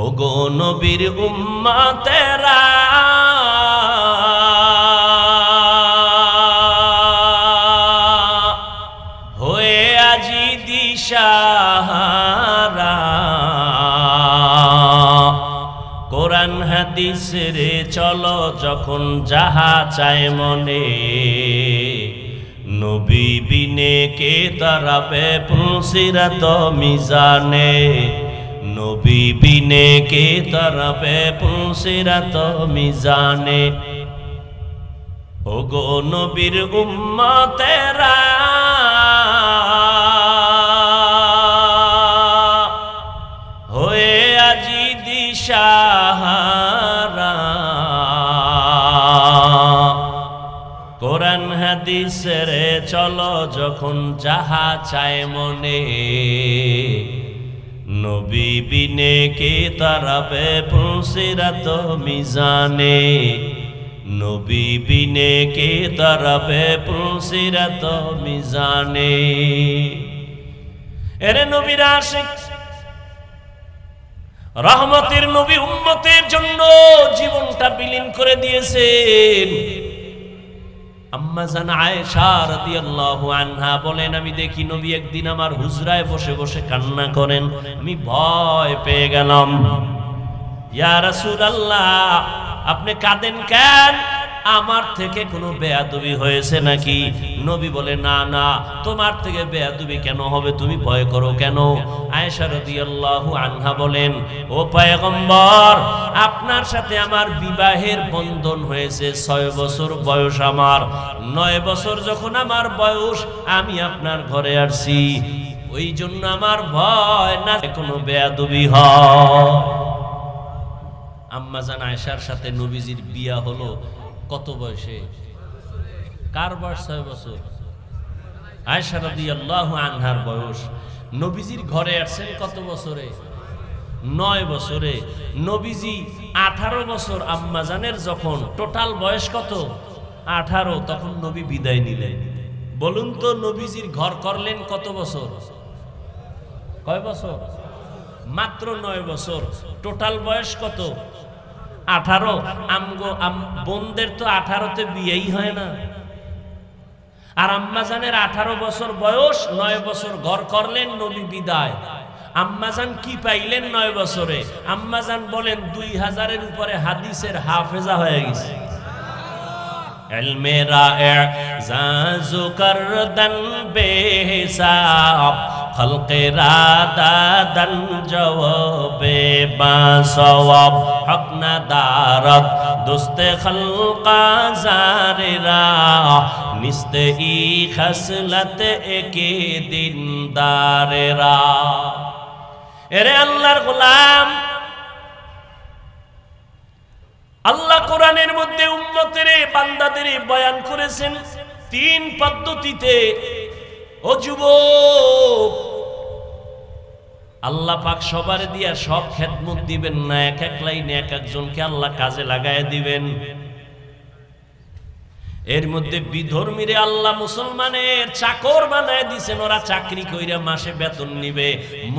ওগো নবীর উম্মতেরা হয়ে আজি দিশাহারা, কোরআন হাদিস রে চলো যখন যাহা চায় মনে, নবী বিনে কে তারাবে পুলসিরাত মিজানে, নবী বিনে কে তারাবে পুলসিরাত মিজানে। ওগো নবীর উম্মতেরা হয়ে আজি দিশাহারা, কোরআন হাদিস রে চলো যখন যাহা চায় মনে, নবী বিনে কে তারাবে পুলসিরাত মিজানে, নবী বিনে কে তারাবে পুলসিরাত মিজানে। এরে নবীর আশিক রহমতের নবী উম্মতের জন্য জীবনটা বিলীন করে দিয়েছেন। আম্মা জান আয়েশা রাদিয়াল্লাহু আনহা বলেন, আমি দেখি নবী একদিন আমার হুজরায় বসে বসে কান্না করেন, আমি ভয় পেয়ে গেলাম। ইয়া রাসূলুল্লাহ, আপনি কাঁদেন কেন? আমার থেকে কোনো বেয়াদবি হয়েছে নাকি? নবী বলে, না না, তোমার থেকে বেয়াদবি কেন হবে, তুমি ভয় করো কেন? আয়েশা রাদিয়াল্লাহু আনহা বলেন, ও পয়গম্বর, আপনার সাথে আমার বিবাহের বন্ধন হয়েছে 6 বছর বয়স আমার, 9 বছর যখন আমার বয়স আমি আপনার ঘরে আসছি, ওই জন্য আমার ভয় না কোনো বেয়াদবি হয়। আম্মা জান আয়েশার সাথে নবীজির বিয়া হলো কত বয়সে? কার বয়স? 6 বছর। আয়েশা রাদিয়াল্লাহু আনহার বয়স। নবীজির ঘরে আসছেন কত বছরে? 9 বছরে। নবীজি 18 বছর আম্মা জানের যখন টোটাল বয়স কত? 18, তখন নবী বিদায় নিলেন। বলুন তো, নবীজির ঘর করলেন কত বছর? কয় বছর? মাত্র 9 বছর। টোটাল বয়স কত? 18। আমগো বোনদের তো 18তে বিয়েই হয় না। আর আম্মাজানের 18 বছর বয়স, 9 বছর ঘর করলেন, নবী বিদায়। আম্মাজান কি পাইলেন 9 বছরে? আম্মাজান বলেন 2000-এর উপরে হাদিসের হাফেজা হয়ে গেছে। ইলমে রা'জাজু করদান বেহিসাব, খলকে রাদাদান জওয়াবে বাসওয়াব, হক না দারত দোস্তে খলকা জারেরা, নিস্তে ই খসলত একে দিনদারেরা। এরে আল্লাহর গোলাম, আল্লাহ কোরআনের মধ্যে উম্মতের বান্দাদের বয়ান করেছেন 3 পদ্ধতিতে। ও যুবক, আল্লাহ পাক সবার দিয়া সব খেদমত দিবেন না, এক এক লাইনে এক একজনকে আল্লাহ কাজে লাগায় দিবেন। এর মধ্যে বিধর্মীরে আল্লাহ মুসলমানের চাকর বানায় দিছেন, ওরা চাকরি কইরা মাসে বেতন নিবে।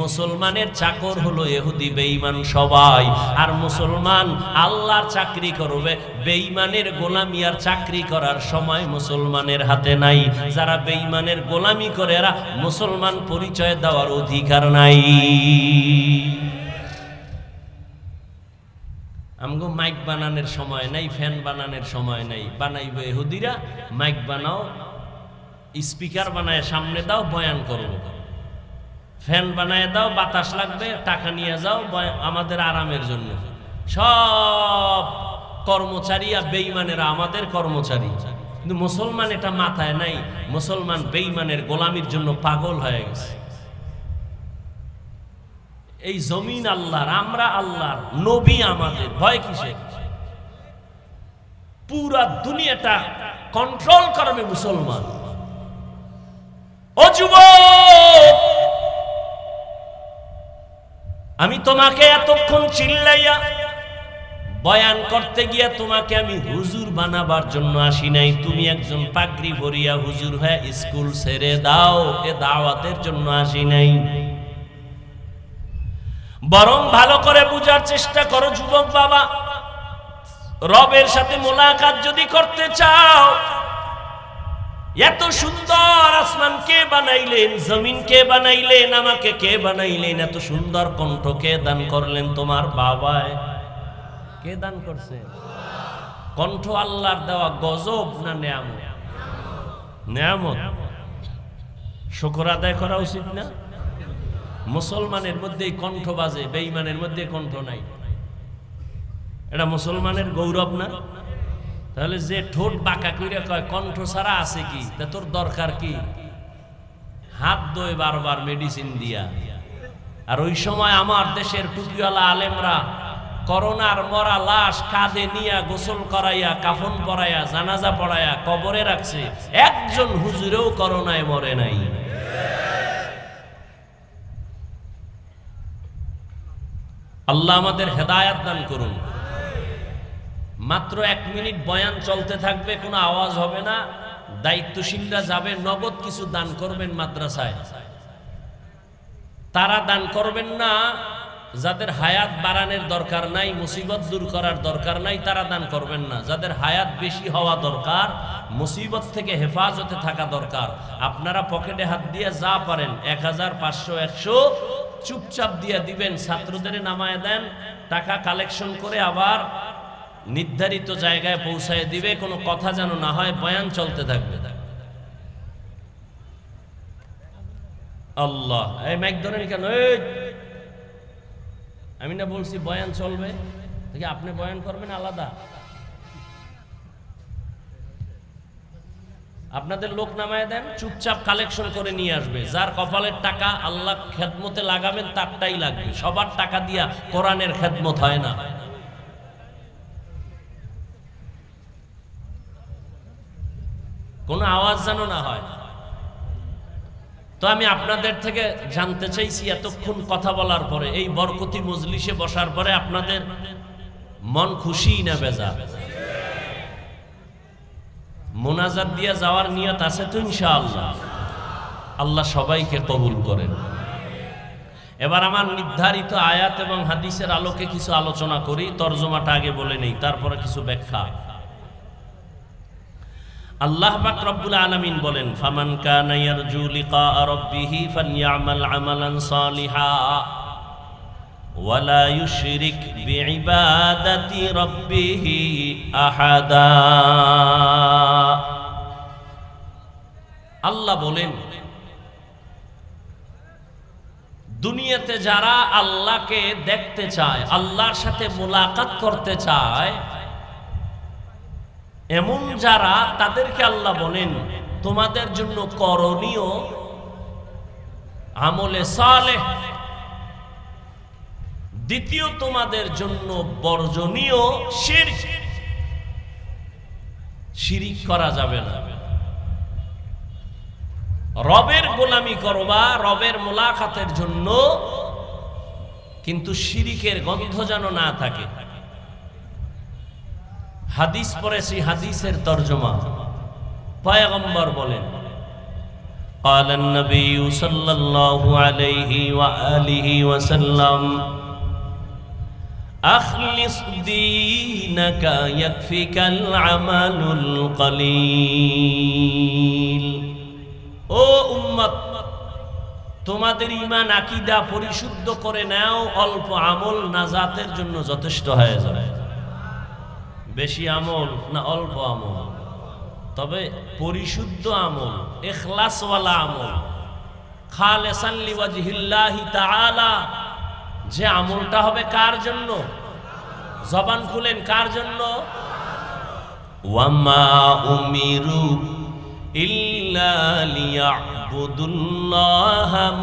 মুসলমানের চাকর হলো ইহুদি বেঈমান সবাই, আর মুসলমান আল্লাহর চাকরি করবে। বেঈমানের গোলামি আর চাকরি করার সময় মুসলমানের হাতে নাই। যারা বেঈমানের গোলামি করে এরা মুসলমান পরিচয় দেওয়ার অধিকার নাই। আমগো মাইক বানানোর সময় নাই, ফ্যান বানানোর সময় নাই। বানাইবে ইহুদিরা, মাইক বানাও, স্পিকার বানায় সামনে দাও, বয়ান করব। ফ্যান বানায় দাও, বাতাস লাগবে, টাকা নিয়ে যাও, আমাদের আরামের জন্য। সব কর্মচারী আর বেঈমানেরা আমাদের কর্মচারী। কিন্তু মুসলমান এটা মাথায় নাই। মুসলমান বেঈমানের গোলামির জন্য পাগল হয়ে গেছে। এই জমিন আল্লাহর, আমরা আল্লাহর, নবী আমাদের, ভয় কিসে? পুরা দুনিয়াটা কন্ট্রোল করবে মুসলমান। ও যুবক, আমি তোমাকে এতক্ষণ চিল্লাইয়া বয়ান করতে গিয়া তোমাকে আমি হুজুর বানাবার জন্য আসি নাই। তুমি একজন পাগড়ি পরিয়া হুজুর হয়ে স্কুল ছেড়ে দাও, এ দাওয়াতের জন্য আসি নাই। বরং ভালো করে বুঝার চেষ্টা করো যুবক বাবা, রবের সাথে মোলাকাত যদি করতে চাও, এত সুন্দর আসমান কে বানাইলেন, জমিন কে বানাইলেন, আমাকে কে বানাইলেন, এত সুন্দর কণ্ঠ কে দান করলেন? তোমার বাবায়। কে দান করছে? কণ্ঠ আল্লাহর দেওয়া গজব না নেয়ামত? নেয়ামত। শুকর আদায় করা উচিত না? মুসলমানের মধ্যে কণ্ঠ বাজে, বেঈমানের মধ্যে কণ্ঠ নাই। এটা মুসলমানের গৌরব না? তাহলে যে ঠোঁট বাঁকা কইরা কয় কণ্ঠ ছাড়া আছে কি, তা তোর দরকার কি? হাত ধোয় বারবার মেডিসিন দিয়া। আর ওই সময় আমার দেশের টুপিওয়ালা আলেমরা করোনার মরা লাশ কাঁধে নিয়া গোসল করাইয়া, কাফন পরাইয়া, জানাজা পড়াইয়া কবরে রাখছে, একজন হুজুরেও করোনায় মরে নাই। আল্লাহ আমাদের হেদায়াত দান করুন। মাত্র 1 মিনিট বয়ান চলতে থাকবে, কোনো আওয়াজ হবে না। দায়িত্বশীলরা যাবে, নগদ কিছু দান করবেন মাদ্রাসায়। তারা দান করবেন না যাদের হায়াত বাড়ানোর দরকার নাই, মুসিবত দূর করার দরকার নাই, তারা দান করবেন না। যাদের হায়াত বেশি হওয়া দরকার, মুসিবত থেকে হেফাজতে থাকা দরকার, আপনারা পকেটে হাত দিয়ে যা পারেন 1000, 500, 100 চুপচাপ দিয়ে দিবেন। ছাত্রদের নামায় দেন, টাকা কালেকশন করে আবার নির্ধারিত জায়গায় পৌঁছায় দিবে। কোনো কথা যেন না হয়, বয়ান চলতে থাকবে। আল্লাহ, এই মাইক ধরেন কেন? আমি না বলছি বয়ান চলবে, দেখি আপনি বয়ান করবেন আলাদা। আপনাদের লোক নামায় দেন, চুপচাপ কালেকশন করে নিয়ে আসবে। যার কপালের টাকা আল্লাহ খেদমতে লাগাবেন তারটাই লাগবে। সবার টাকা দিয়া কোরআনের খেদমত হয় না। কোনো আওয়াজ যেন না হয়। তো আমি আপনাদের থেকে জানতে চাইছি, এতক্ষণ কথা বলার পরে, এই বরকতি মজলিসে বসার পরে আপনাদের মন খুশি না বেজার? মোনাজাত দিয়ে যাওয়ার নিয়ত আছে তো ইনশাআল্লাহ? আল্লাহ সবাইকে কবুল করেন। এবার আমার নির্ধারিত আয়াত এবং হাদিসের আলোকে কিছু আলোচনা করি। তরজমাটা আগে বলে নেই, তারপরে কিছু ব্যাখ্যা। আল্লাহ পাক রব্বুল আলামিন বলেন, ফামান কানা ইয়ারজু লিকা রাব্বিহি ফালইআমাল আমালান সালিহা ওয়ালা ইউশরিক বিইবাদাতি রাব্বিহি আহাদা। আল্লাহ বলেন, দুনিয়াতে যারা আল্লাহকে দেখতে চায়, আল্লাহর সাথে মুলাকাত করতে চায়, এমন যারা, তাদেরকে আল্লাহ বলেন তোমাদের জন্য করণীয় আমলে সালেহ, দ্বিতীয় তোমাদের জন্য বর্জনীয় শিরক। শিরিক করা যাবে না। রবের গোলামি করবা রবের মুলাকাতের জন্য, কিন্তু শিরিকের গন্ধ যেন না থাকে। হাদিস পড়েছি, হাদিসের তরজমা। পয়গম্বর বলেন, قال النبي صلى الله عليه وآله وسلم أخلص دينك يكفيك العمل القليل। ও উম্মত, তোমাদের ঈমান আকীদা পরিশুদ্ধ করে নাও, অল্প আমল নাজাতের জন্য যথেষ্ট হয়ে যাবে। বেশি আমল না অল্প আমল, তবে পরিশুদ্ধ আমল, ইখলাসওয়ালা আমল, খালিসান লিওয়াজহিল্লাহি তাআলা। যে আমলটা হবে কার জন্য? জবান খুলেন, কার জন্য? ওয়ামা উমিরু ইল্লা লিয়াবুদুল্লাহা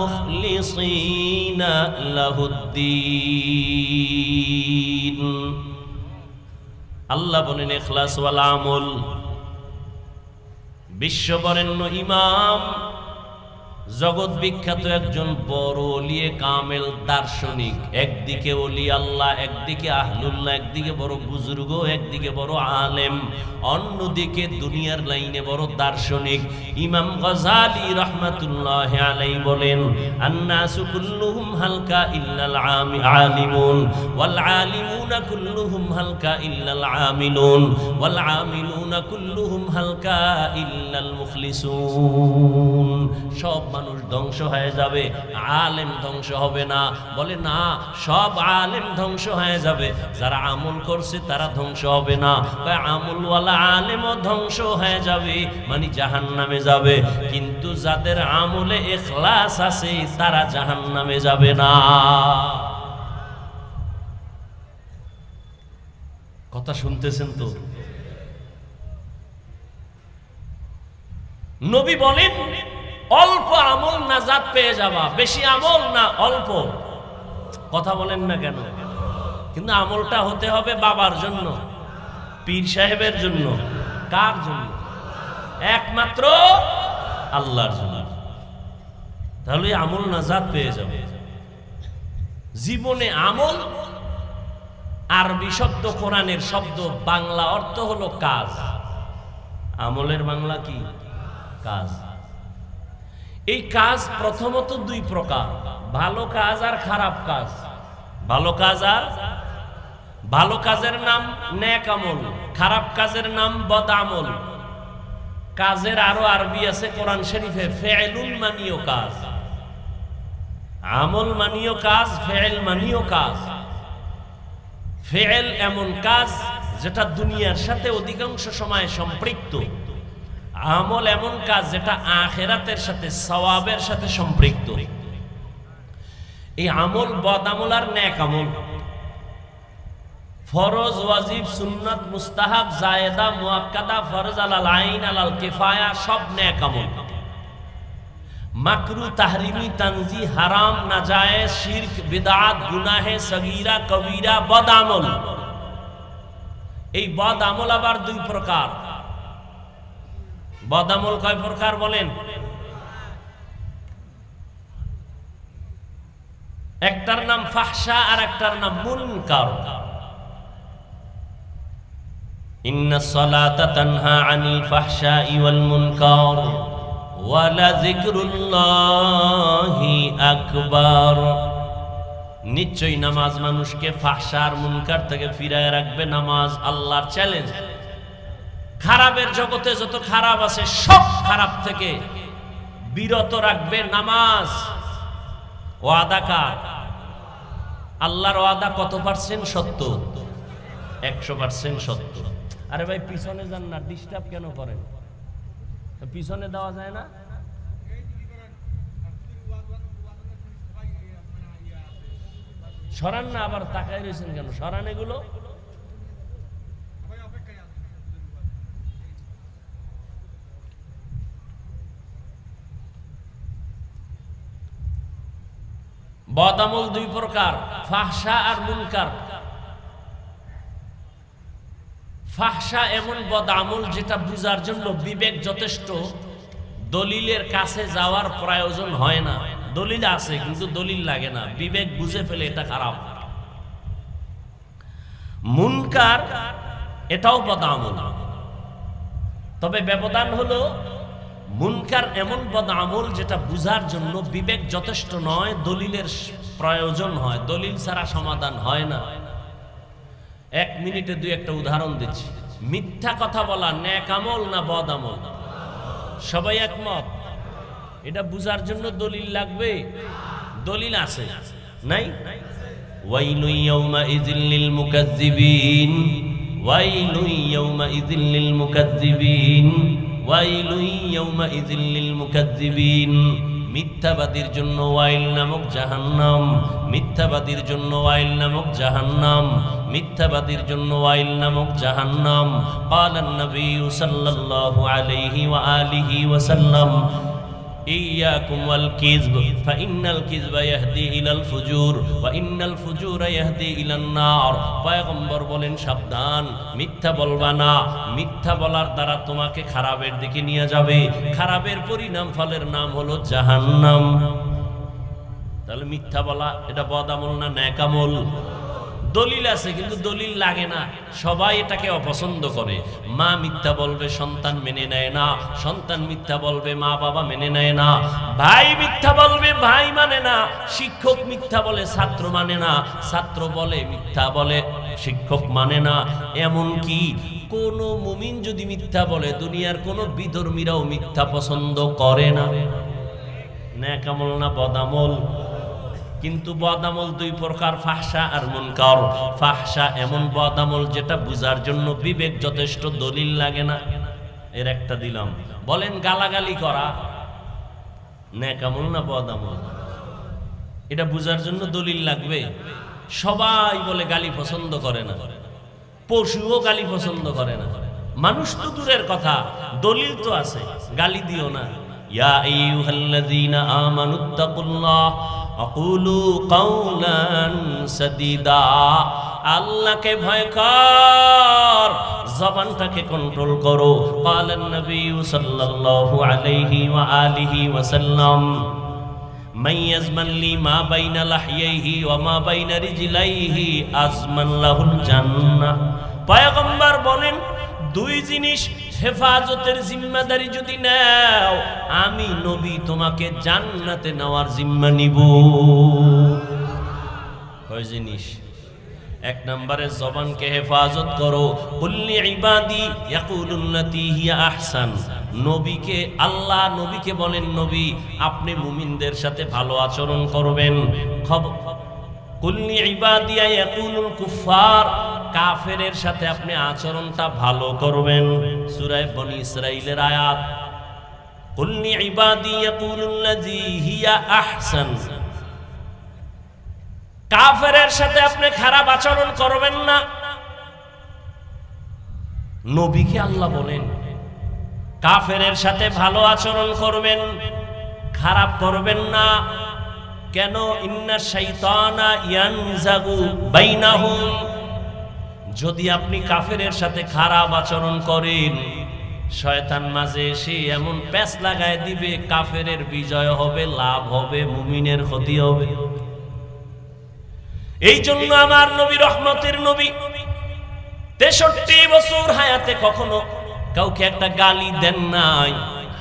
মুখলিসিনা লাহুদ্দীন। আল্লাহ বলেন, ইখলাসওয়ালা আমল। বিশ্ববরেণ্য ইমাম জগৎ বিখ্যাত একজন বড় ওলিয়ে কামেল দার্শনিক, একদিকে ওলি আল্লাহ, একদিকে আহলুল্লাহ, একদিকে বড় বুজুর্গ, একদিকে বড় আলেম, অন্যদিকে দুনিয়ার লাইনে বড় দার্শনিক। ইমাম গাযালি রাহমাতুল্লাহি আলাইহি বলেন, আন্নাসু কুল্লুহুম হালকা ইল্লাল আলিমুন ওয়াল আলিমুনা কুল্লুহুম হালকা ইল্লাল আমিলুন ওয়াল আমিলুনা কুল্লুহুম হালকা ইল্লাল মুখলিসুন। সব মানুষ ধ্বংস হয়ে যাবে, আলেম ধ্বংস হবে না। বলে না, সব আলেম ধ্বংস হয়ে যাবে, যারা আমল করছে তারা ধ্বংস হবে না। আমলওয়ালা আলেমও ধ্বংস হয়ে যাবে, মানে জাহান্নামে যাবে, কিন্তু যাদের আমলে ইখলাস আছে তারা জাহান্নামে যাবে না। কথা শুনতেছেন তো? নবী বলেন, অল্প আমল নাজাত পেয়ে যাবা, বেশি আমল না, অল্প। কথা বলেন না কেন? কিন্তু আমলটা হতে হবে বাবার জন্য, পীর সাহেবের জন্য। কার জন্য? একমাত্র আল্লাহর জন্য। তাহলে আমল নাজাত পেয়ে যাবে। জীবনে আমল আরবি শব্দ, কোরআনের শব্দ, বাংলা অর্থ হলো কাজ। আমলের বাংলা কি? কাজ। এই কাজ প্রথমত দুই প্রকার, ভালো কাজ আর খারাপ কাজ। ভালো কাজ আর ভালো কাজের নাম নেক আমল, খারাপ কাজের নাম বদ আমল। কাজের আরো আরবি আছে কোরআন শরীফে, ফেইলুল মানিও কাজ। আমল মানিও কাজ, ফেইল মানিও কাজ। ফেইল এমন কাজ যেটা দুনিয়ার সাথে অধিকাংশ সময় সম্পৃক্ত। আমল এমন কাজ যেটা আখিরাতের সাথে, সওয়াবের সাথে সম্পৃক্ত। এই আমল বদ আমল আর নেক আমল, ফরজ, ওয়াজিব, সুন্নাত, মুস্তাহাব, জায়েদা, মুআক্কাদা, ফরজ আলাল আইন, আলাল কিফায়া, সব নেক আমল। মাকরু, তাহরিমি, তানজি, হারাম, নাজায়েজ, শিরক, বিদআত, গুনাহে সগীরা, কবীরা, বদ আমল। এই বদ আমল আবার দুই প্রকার। বদ আমল কয় প্রকার বলেন? একটার নাম ফাহশা আর একটার নাম মুনকার। ইন্নাস সালাতা তানহা আনিল ফাহশাই ওয়াল মুনকার ওয়া লাযিকরুল্লাহি আকবার। নিশ্চয়ই নামাজ মানুষকে ফাহশা আর মুনকার থেকে ফিরায় রাখবে। নামাজ আল্লাহর চ্যালেঞ্জ। খারাপের জগতে যত খারাপ আছে সব খারাপ থেকে বিরত রাখবে নামাজ। ওয়াদা কার? আল্লাহর ওয়াদা কত পার্সেন্ট সত্য? 100% সত্য। আরে ভাই পিছনে যান না, ডিস্টার্ব কেন করেন? পিছনে দেওয়া যায় না? সরান না, আবার তাকাই রয়েছেন কেন? সরান এগুলো। বদ আমল দুই প্রকার, ফাহশা আর মুনকার। ফাহশা এমন বদ আমল যেটা বুঝার জন্য বিবেক যথেষ্ট, দলিলের কাছে যাওয়ার প্রয়োজন হয় না। দলিল আছে কিন্তু দলিল লাগে না, বিবেক বুঝে ফেলে এটা খারাপ। মুনকার এটাও বদ আমল, তবে ব্যবধান হলো মুনকার এমন বদ আমল যেটা বুঝার জন্য বিবেক যথেষ্ট নয়, দলিলের প্রয়োজন হয়। দলিল ছাড়া সমাধান হয় না। 1 মিনিটে দুই একটা উদাহরণ দিচ্ছি। মিথ্যা কথা বলা নেক আমল না বদ আমল? সবাই একমত? এটা বুঝার জন্য দলিল লাগবে? দলিল আছে নাই? ওয়াইলু ইয়াউমাইযিল লিল মুকাজ্জিবিন, ওয়াইলু ইয়াউমাইযিল লিল মুকাজ্জিবিন, ওয়াইলু ইয়াউমাইযিল লিল মুকাজ্জিবিন। মিথ্যাবাদীর জন্য ওয়াইল নামক জাহান্নাম, মিথ্যাবাদীর জন্য ওয়াইল নামক জাহান্নাম, মিথ্যাবাদীর জন্য ওয়াইল নামক জাহান্নাম। ক্বালান নবী সাল্লাল্লাহু আলাইহি ওয়া আলিহি ওয়া সাল্লাম, ইয়াকুম ওয়াল কিযব ফাইন্নাল কিযবা ইয়াহদি ইলাল ফুজুর ওয়া ইন্নাল ফুজুরা ইয়াহদি ইলান নার। পয়গম্বর বলেন সাবধান, মিথ্যা বলবা না, মিথ্যা বলার দ্বারা তোমাকে খারাপের দিকে নিয়ে যাবে, খারাপের পরিণাম ফলের নাম হলো জাহান্নাম। তাহলে মিথ্যা বলা এটা বদ আমল না নেক আমল? দলিল আছে কিন্তু দলিল লাগে না, সবাই এটাকে অপছন্দ করে। মা মিথ্যা বলবে সন্তান মেনে নেয় না, সন্তান মিথ্যা বলবে মা বাবা মেনে নেয় না, ভাই মিথ্যা বলবে ভাই মানে না, শিক্ষক মিথ্যা বলে ছাত্র মানে না, ছাত্র বলে মিথ্যা বলে শিক্ষক মানে না। এমন কি কোন মুমিন যদি মিথ্যা বলে দুনিয়ার কোন বিধর্মীরাও মিথ্যা পছন্দ করে না। নেক আমল না বদ আমল? কিন্তু বদ আমল দুই প্রকার, ফাহশা আর মুনকার। ফাহশা এমন বদ আমল যেটা বুঝার জন্য বিবেক যথেষ্ট, দলিল লাগে না। এর একটা দিলাম, বলেন গালাগালি করা নেক আমল না বদ আমল? এটা বুঝার জন্য দলিল লাগবে। সবাই বলে গালি পছন্দ করে না, পশুও গালি পছন্দ করে না, মানুষ তো দূরের কথা, দলিল তো আছে, গালি দিও না। ইয়া আইয়ুহাল্লাযীনা আমানুত্তাকুল্লাহ আকুলু কাওলান সাদীদা। আল্লাহকে ভয় কর, জবানটাকে কন্ট্রোল করো। ক্বালান নবী সাল্লাল্লাহু আলাইহি ওয়া আলিহি ওয়াসাল্লাম মান ইয়াজমান লি মা বাইনা লাহইহি ওয়া মা বাইনা রিজলাইহি আজমান লাহুল জান্নাহ। পয়গম্বর বলেন দুই জিনিস হেফাজতের জিম্মাদারি যদি নাও, আমি নবী তোমাকে জান্নাতে নেওয়ার জিম্মা নিব। কয় জিনিস? এক নম্বরে জবানকে হেফাজত করো। কুল্লি ইবাদি ইয়াকুলুল্লাতী হিয়া আহসান। নবীকে আল্লাহ নবীকে বলেন নবী আপনি মুমিনদের সাথে ভালো আচরণ করবেন। কুল্লি ইবাদিয়া ইয়াকুলুল কুফার, কাফেরের সাথে আপনি আচরণটা ভালো করবেন। সূরা বনী ইসরাঈলের আয়াত। কুল্লি ইবাদি ইয়াকুলুল্লাযী হিয়া আহসান, কাফেরের সাথে আপনি খারাপ আচরণ করবেন না। নবীকে আল্লাহ বলেন কাফেরের সাথে ভালো আচরণ করবেন, খারাপ করবেন না। কেন? ইন্না শাইতানা ইয়ানজাগু বাইনাহুম। যদি আপনি কাফেরের সাথে খারাপ আচরণ করেন, শয়তান মাঝে এসে এমন প্যাঁচ লাগায় দিবে, কাফেরের বিজয় হবে, লাভ হবে, মুমিনের ক্ষতি হবে। এই জন্য আমার নবী রহমতের নবী 63 বছর হায়াতে কখনো কাউকে একটা গালি দেন নাই।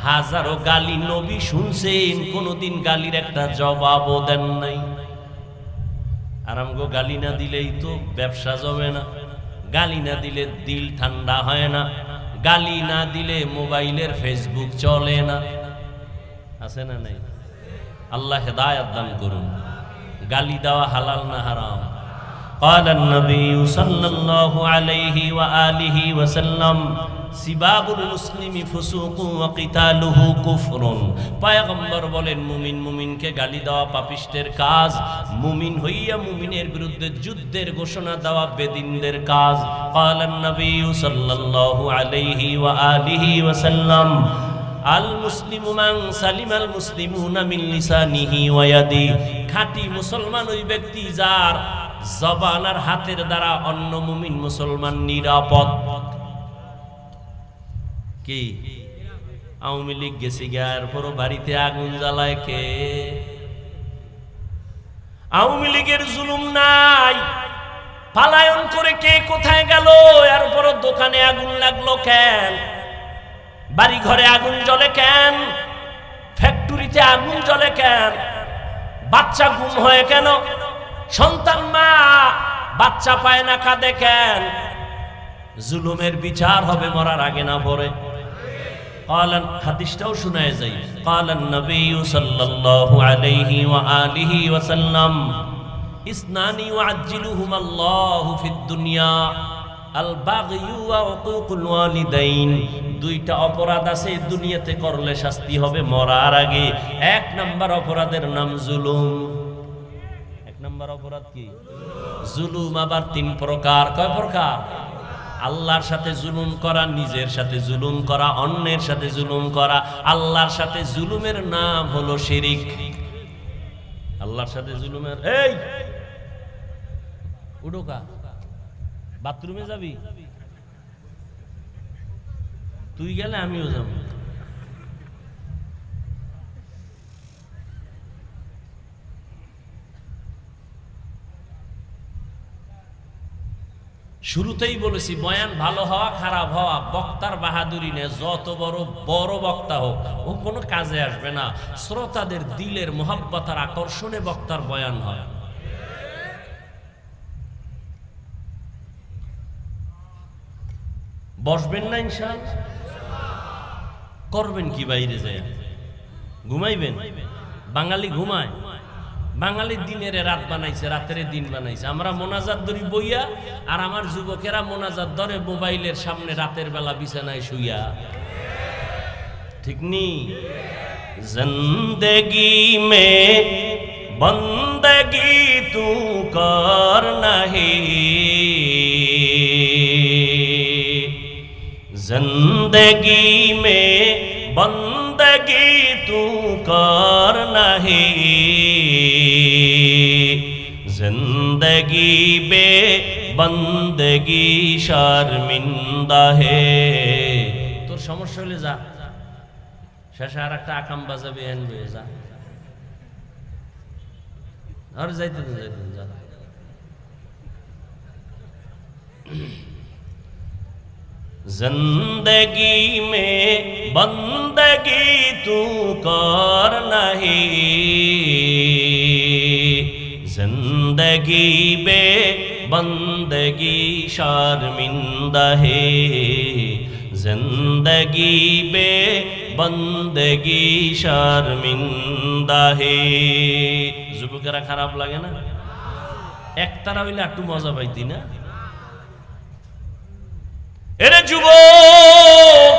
হাজারো গালি নবী শুনছেন, কোনদিন গালির একটা জবাবও দেন নাই। আর আমগো গালি না দিলেই তো ব্যবসা জমে না, গালি না দিলে দিল ঠান্ডা হয় না, গালি না দিলে মোবাইলের ফেসবুক চলে না। আছে না নাই? আল্লাহ হেদায়েত দান করুন। গালি দেওয়া হালাল না হারাম? ক্বালান নবী সাল্লাল্লাহু আলাইহি ওয়া আলিহি ওয়া সাল্লাম সিবাবুল মুসলিমি ফুসুকু ওয়া কিতালুহু কুফরুন। পয়গম্বর বলেন মুমিন মুমিনকে গালি দেওয়া পাপিষ্টের কাজ, মুমিন হইয়া মুমিনের বিরুদ্ধে যুদ্ধের ঘোষণা দেওয়া বেদিনদের কাজ। ক্বালান নবী সাল্লাল্লাহু আলাইহি ওয়া আলিহি ওয়া সাল্লাম আল মুসলিমু মান সালিমাল মুসলিমুনা মিন লিসানিহি ওয়া ইয়াদি। খাঁটি মুসলমান ওই ব্যক্তি যার জবান আর হাতের দ্বারা অন্য মুমিন মুসলমান নিরাপদ। কি আওয়ামী লীগ গেছে গায়ের পর বাড়িতে আগুন জ্বালায় কে? আওয়ামী লীগের জুলুম নাই, পালায়ন করে কে কোথায় গেল? এরপর দোকানে আগুন লাগলো কেন? বাড়ি ঘরে আগুন জ্বলে কেন? ফ্যাক্টরিতে আগুন জ্বলে কেন? বাচ্চা গুম হয় কেন? সন্তান মা বাচ্চা পায় না, কাঁদে কেন? জুলুমের বিচার হবে মরার আগে না পরে। ক্বালান হাদিসটাও শোনায় যাই। ক্বালান নবী সাল্লাল্লাহু আলাইহি ওয়া আলিহি ওয়া সাল্লাম ইসনানি ওয়াজ্জিলুহুম আল্লাহু ফিদ দুনিয়া আল বাগয়ু ওয়া উকুকুল ওয়ালিদাইন। দুইটা অপরাধ আছে দুনিয়াতে করলে শাস্তি হবে মরার আগে। এক নাম্বার অপরাধের নাম জুলুম। এক নাম্বার অপরাধ কি? জুলুম। আবার 3 প্রকার। কয় প্রকার? আল্লাহর সাথে জুলুম করা, নিজের সাথে জুলুম করা, অন্যের সাথে জুলুম করা। আল্লাহর সাথে জুলুমের নাম হলো শিরিক। আল্লাহর সাথে জুলুমের, এই উডোকা বাথরুমে যাবি, তুই গেলে আমিও যাব। শুরুতেই বলেছি বয়ান ভালো হওয়া খারাপ হওয়া বক্তার বাহাদুরি নেই, যত বড় বড় বক্তা হোক ও কোনো কাজে আসবে না। শ্রোতাদের দিলের মোহাব্বত আর আকর্ষণে বক্তার বয়ান হয়। বসবেন না ইনশাআল্লাহ? করবেন কি বাইরে যায়? ঘুমাইবেন? বাঙালি ঘুমায়? বাঙালির দিনের রাত বানাইছে, রাতের দিন বানাইছে। আমরা মোনাজাত ধরি বইয়া, আর আমার যুবকেরা মোনাজাত ধরে মোবাইলের সামনে রাতের বেলা বিছানায় শুইয়া। ঠিক নি? জিন্দেগি মে বন্দগি তু কর নাহি, जिंदगी में बंदगी तू कर नहीं, जिंदगी बे बंदगी शर्मिंदा है। তোর সমস্যা হলে যা, শেষে আর একটা আকাম বাজাবে আনবে, যা আর যাইতে যা। जिंदगी में बंदगी तू कर नहीं, जिंदगी बे बंदगी शर्मिंदा है, जिंदगी बे बंदगी शर्मिंदा है। যুবকেরা খারাপ লাগে না? একতারা হইলে একটু মজা পাইতি না? এরে যুবক,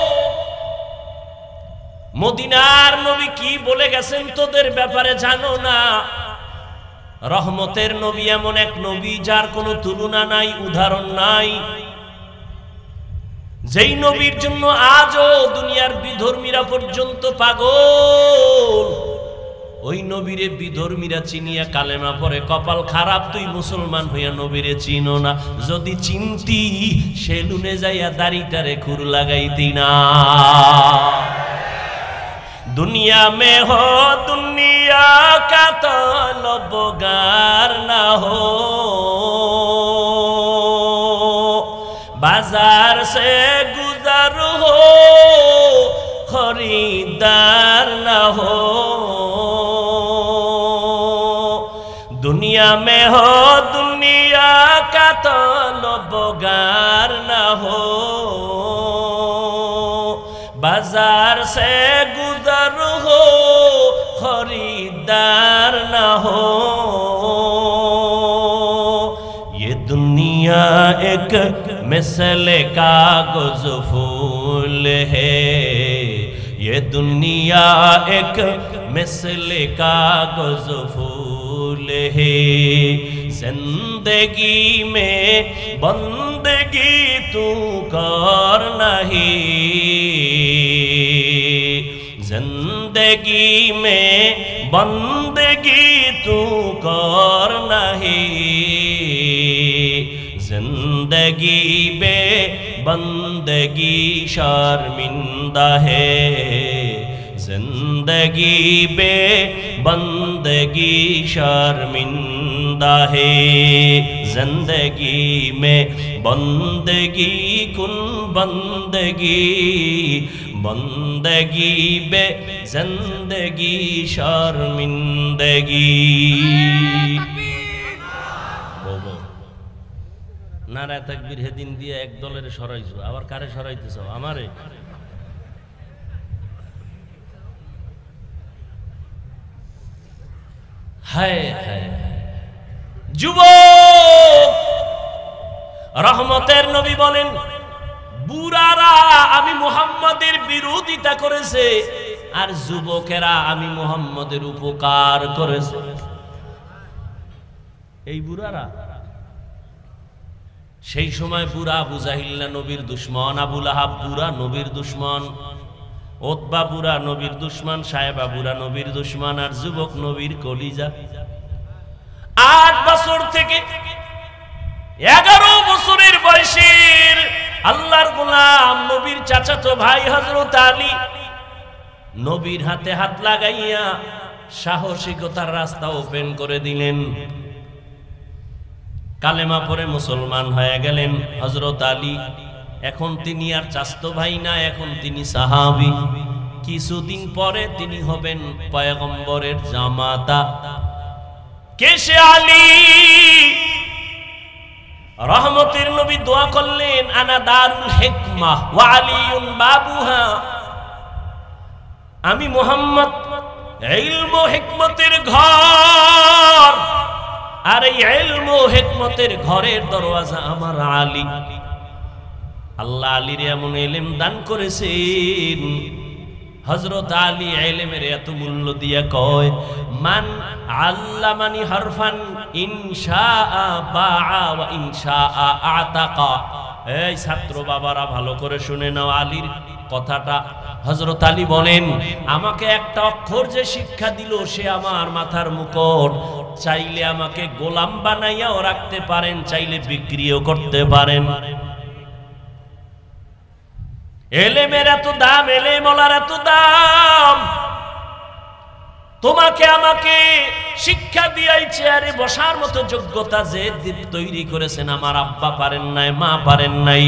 মদিনার নবী কি বলে গেছেন তোদের ব্যাপারে জানো না? রহমতের নবী এমন এক নবী যার কোনো তুলনা নাই, উদাহরণ নাই। যেই নবীর জন্য আজও দুনিয়ার বিধর্মীরা পর্যন্ত পাগল। ওই নবীরে বিধর্মীরা চিনিয়া কালেমা পরে কপাল খারাপ, তুই মুসলমান হইয়া নবীরে চিনো না। যদি চিনতি সেলুনে যাইয়া দাড়িটারে খুর লাগাইতি না। দুনিয়া মে হো দুনিয়া কা তলবগার না হো, বাজার সে গুজর হো খরিদার না হো। दुनिया में हो दुनिया का तलबगार न हो, बाजार से गुजर हो खरीदार न हो। ये दुनिया एक मिसल कागज फूल है, ये दुनिया एक मिसल कागज फूल है। जिंदगी में बंदगी तू कर नहीं, जिंदगी में बंदगी तू कर नहीं, जिंदगी बे बंदगी शर्मिंदा है, जिंदगी बे बंदगी शर्मिंदा है। जिंदगी में बंदगी कुन बंदगी, बंदगी बे जिंदगी शर्मिंदगी। নারায়ে তাকবীর হেদিন দিয়ে এক দলের সরাইছো, আবার কারে সরাইতেছ? আমারে। হায় হায় যুবক, রহমতের নবী বলেন বুড়ারা আমি মুহাম্মাদের বিরোধিতা করেছে, আর যুবকেরা আমি মুহাম্মাদের উপকার করেছে। এই বুড়ারা সেই সময় বুড়া আবু জাহিল নবীর দুশ্মন, আবু লাহাব বুড়া নবীর দুশ্মন, ওতবা বুড়া নবীর দুশ্মন, সাহেবা বুড়া নবীর দুশ্মন, আর যুবক নবীর কলিজা। 8 বছর থেকে 11 বছরের বয়সের আল্লাহর গোলাম নবীর চাচাতো ভাই হযরত আলী নবীর হাতে হাত লাগাইয়া সাহসিকতার রাস্তা ওপেন করে দিলেন। কালেমা পড়ে মুসলমান হয়ে গেলেন হযরত আলী। এখন তিনি আর চাচতো ভাই না, এখন তিনি সাহাবী। কিছুদিন পরে তিনি হবেন পয়গম্বরের জামাতা। কে সে আলী? রহমতের নবী দোয়া করলেন, আনা দারুল হিকমাহ ওয়া আলিয়ুন বাবুহা। আমি মুহাম্মদ ইলম ও হিকমতের ঘর, আর এই ইলম ও হিকমতের ঘরের দরওয়াজা আমার আলী। আল্লাহ আলীর এমন ইলম দান করেছেন, হযরত আলী ইলমের এত মূল্য দিয়া কয়, মান আল্লামানি হারফান ইনশাআ বাআ ওয়া ইনশাআ আতাকা। এই ছাত্র বাবারা ভালো করে শুনে নাও আলীর কথাটা। হযরত আলী বলেন, আমাকে একটা অক্ষর যে শিক্ষা দিল সে আমার মাথার মুকুট। চাইলে আমাকে গোলাম বানাইয়াও রাখতে পারেন, চাইলে বিক্রিও করতে পারেন। এলেমের এত দাম, এলেমওয়ালার এত দাম। তোমাকে আমাকে শিক্ষা দিয়াই চেয়ারে বসার মতো যোগ্যতা যে তৈরি করেছেন আমার আব্বা পারেন নাই, মা পারেন নাই।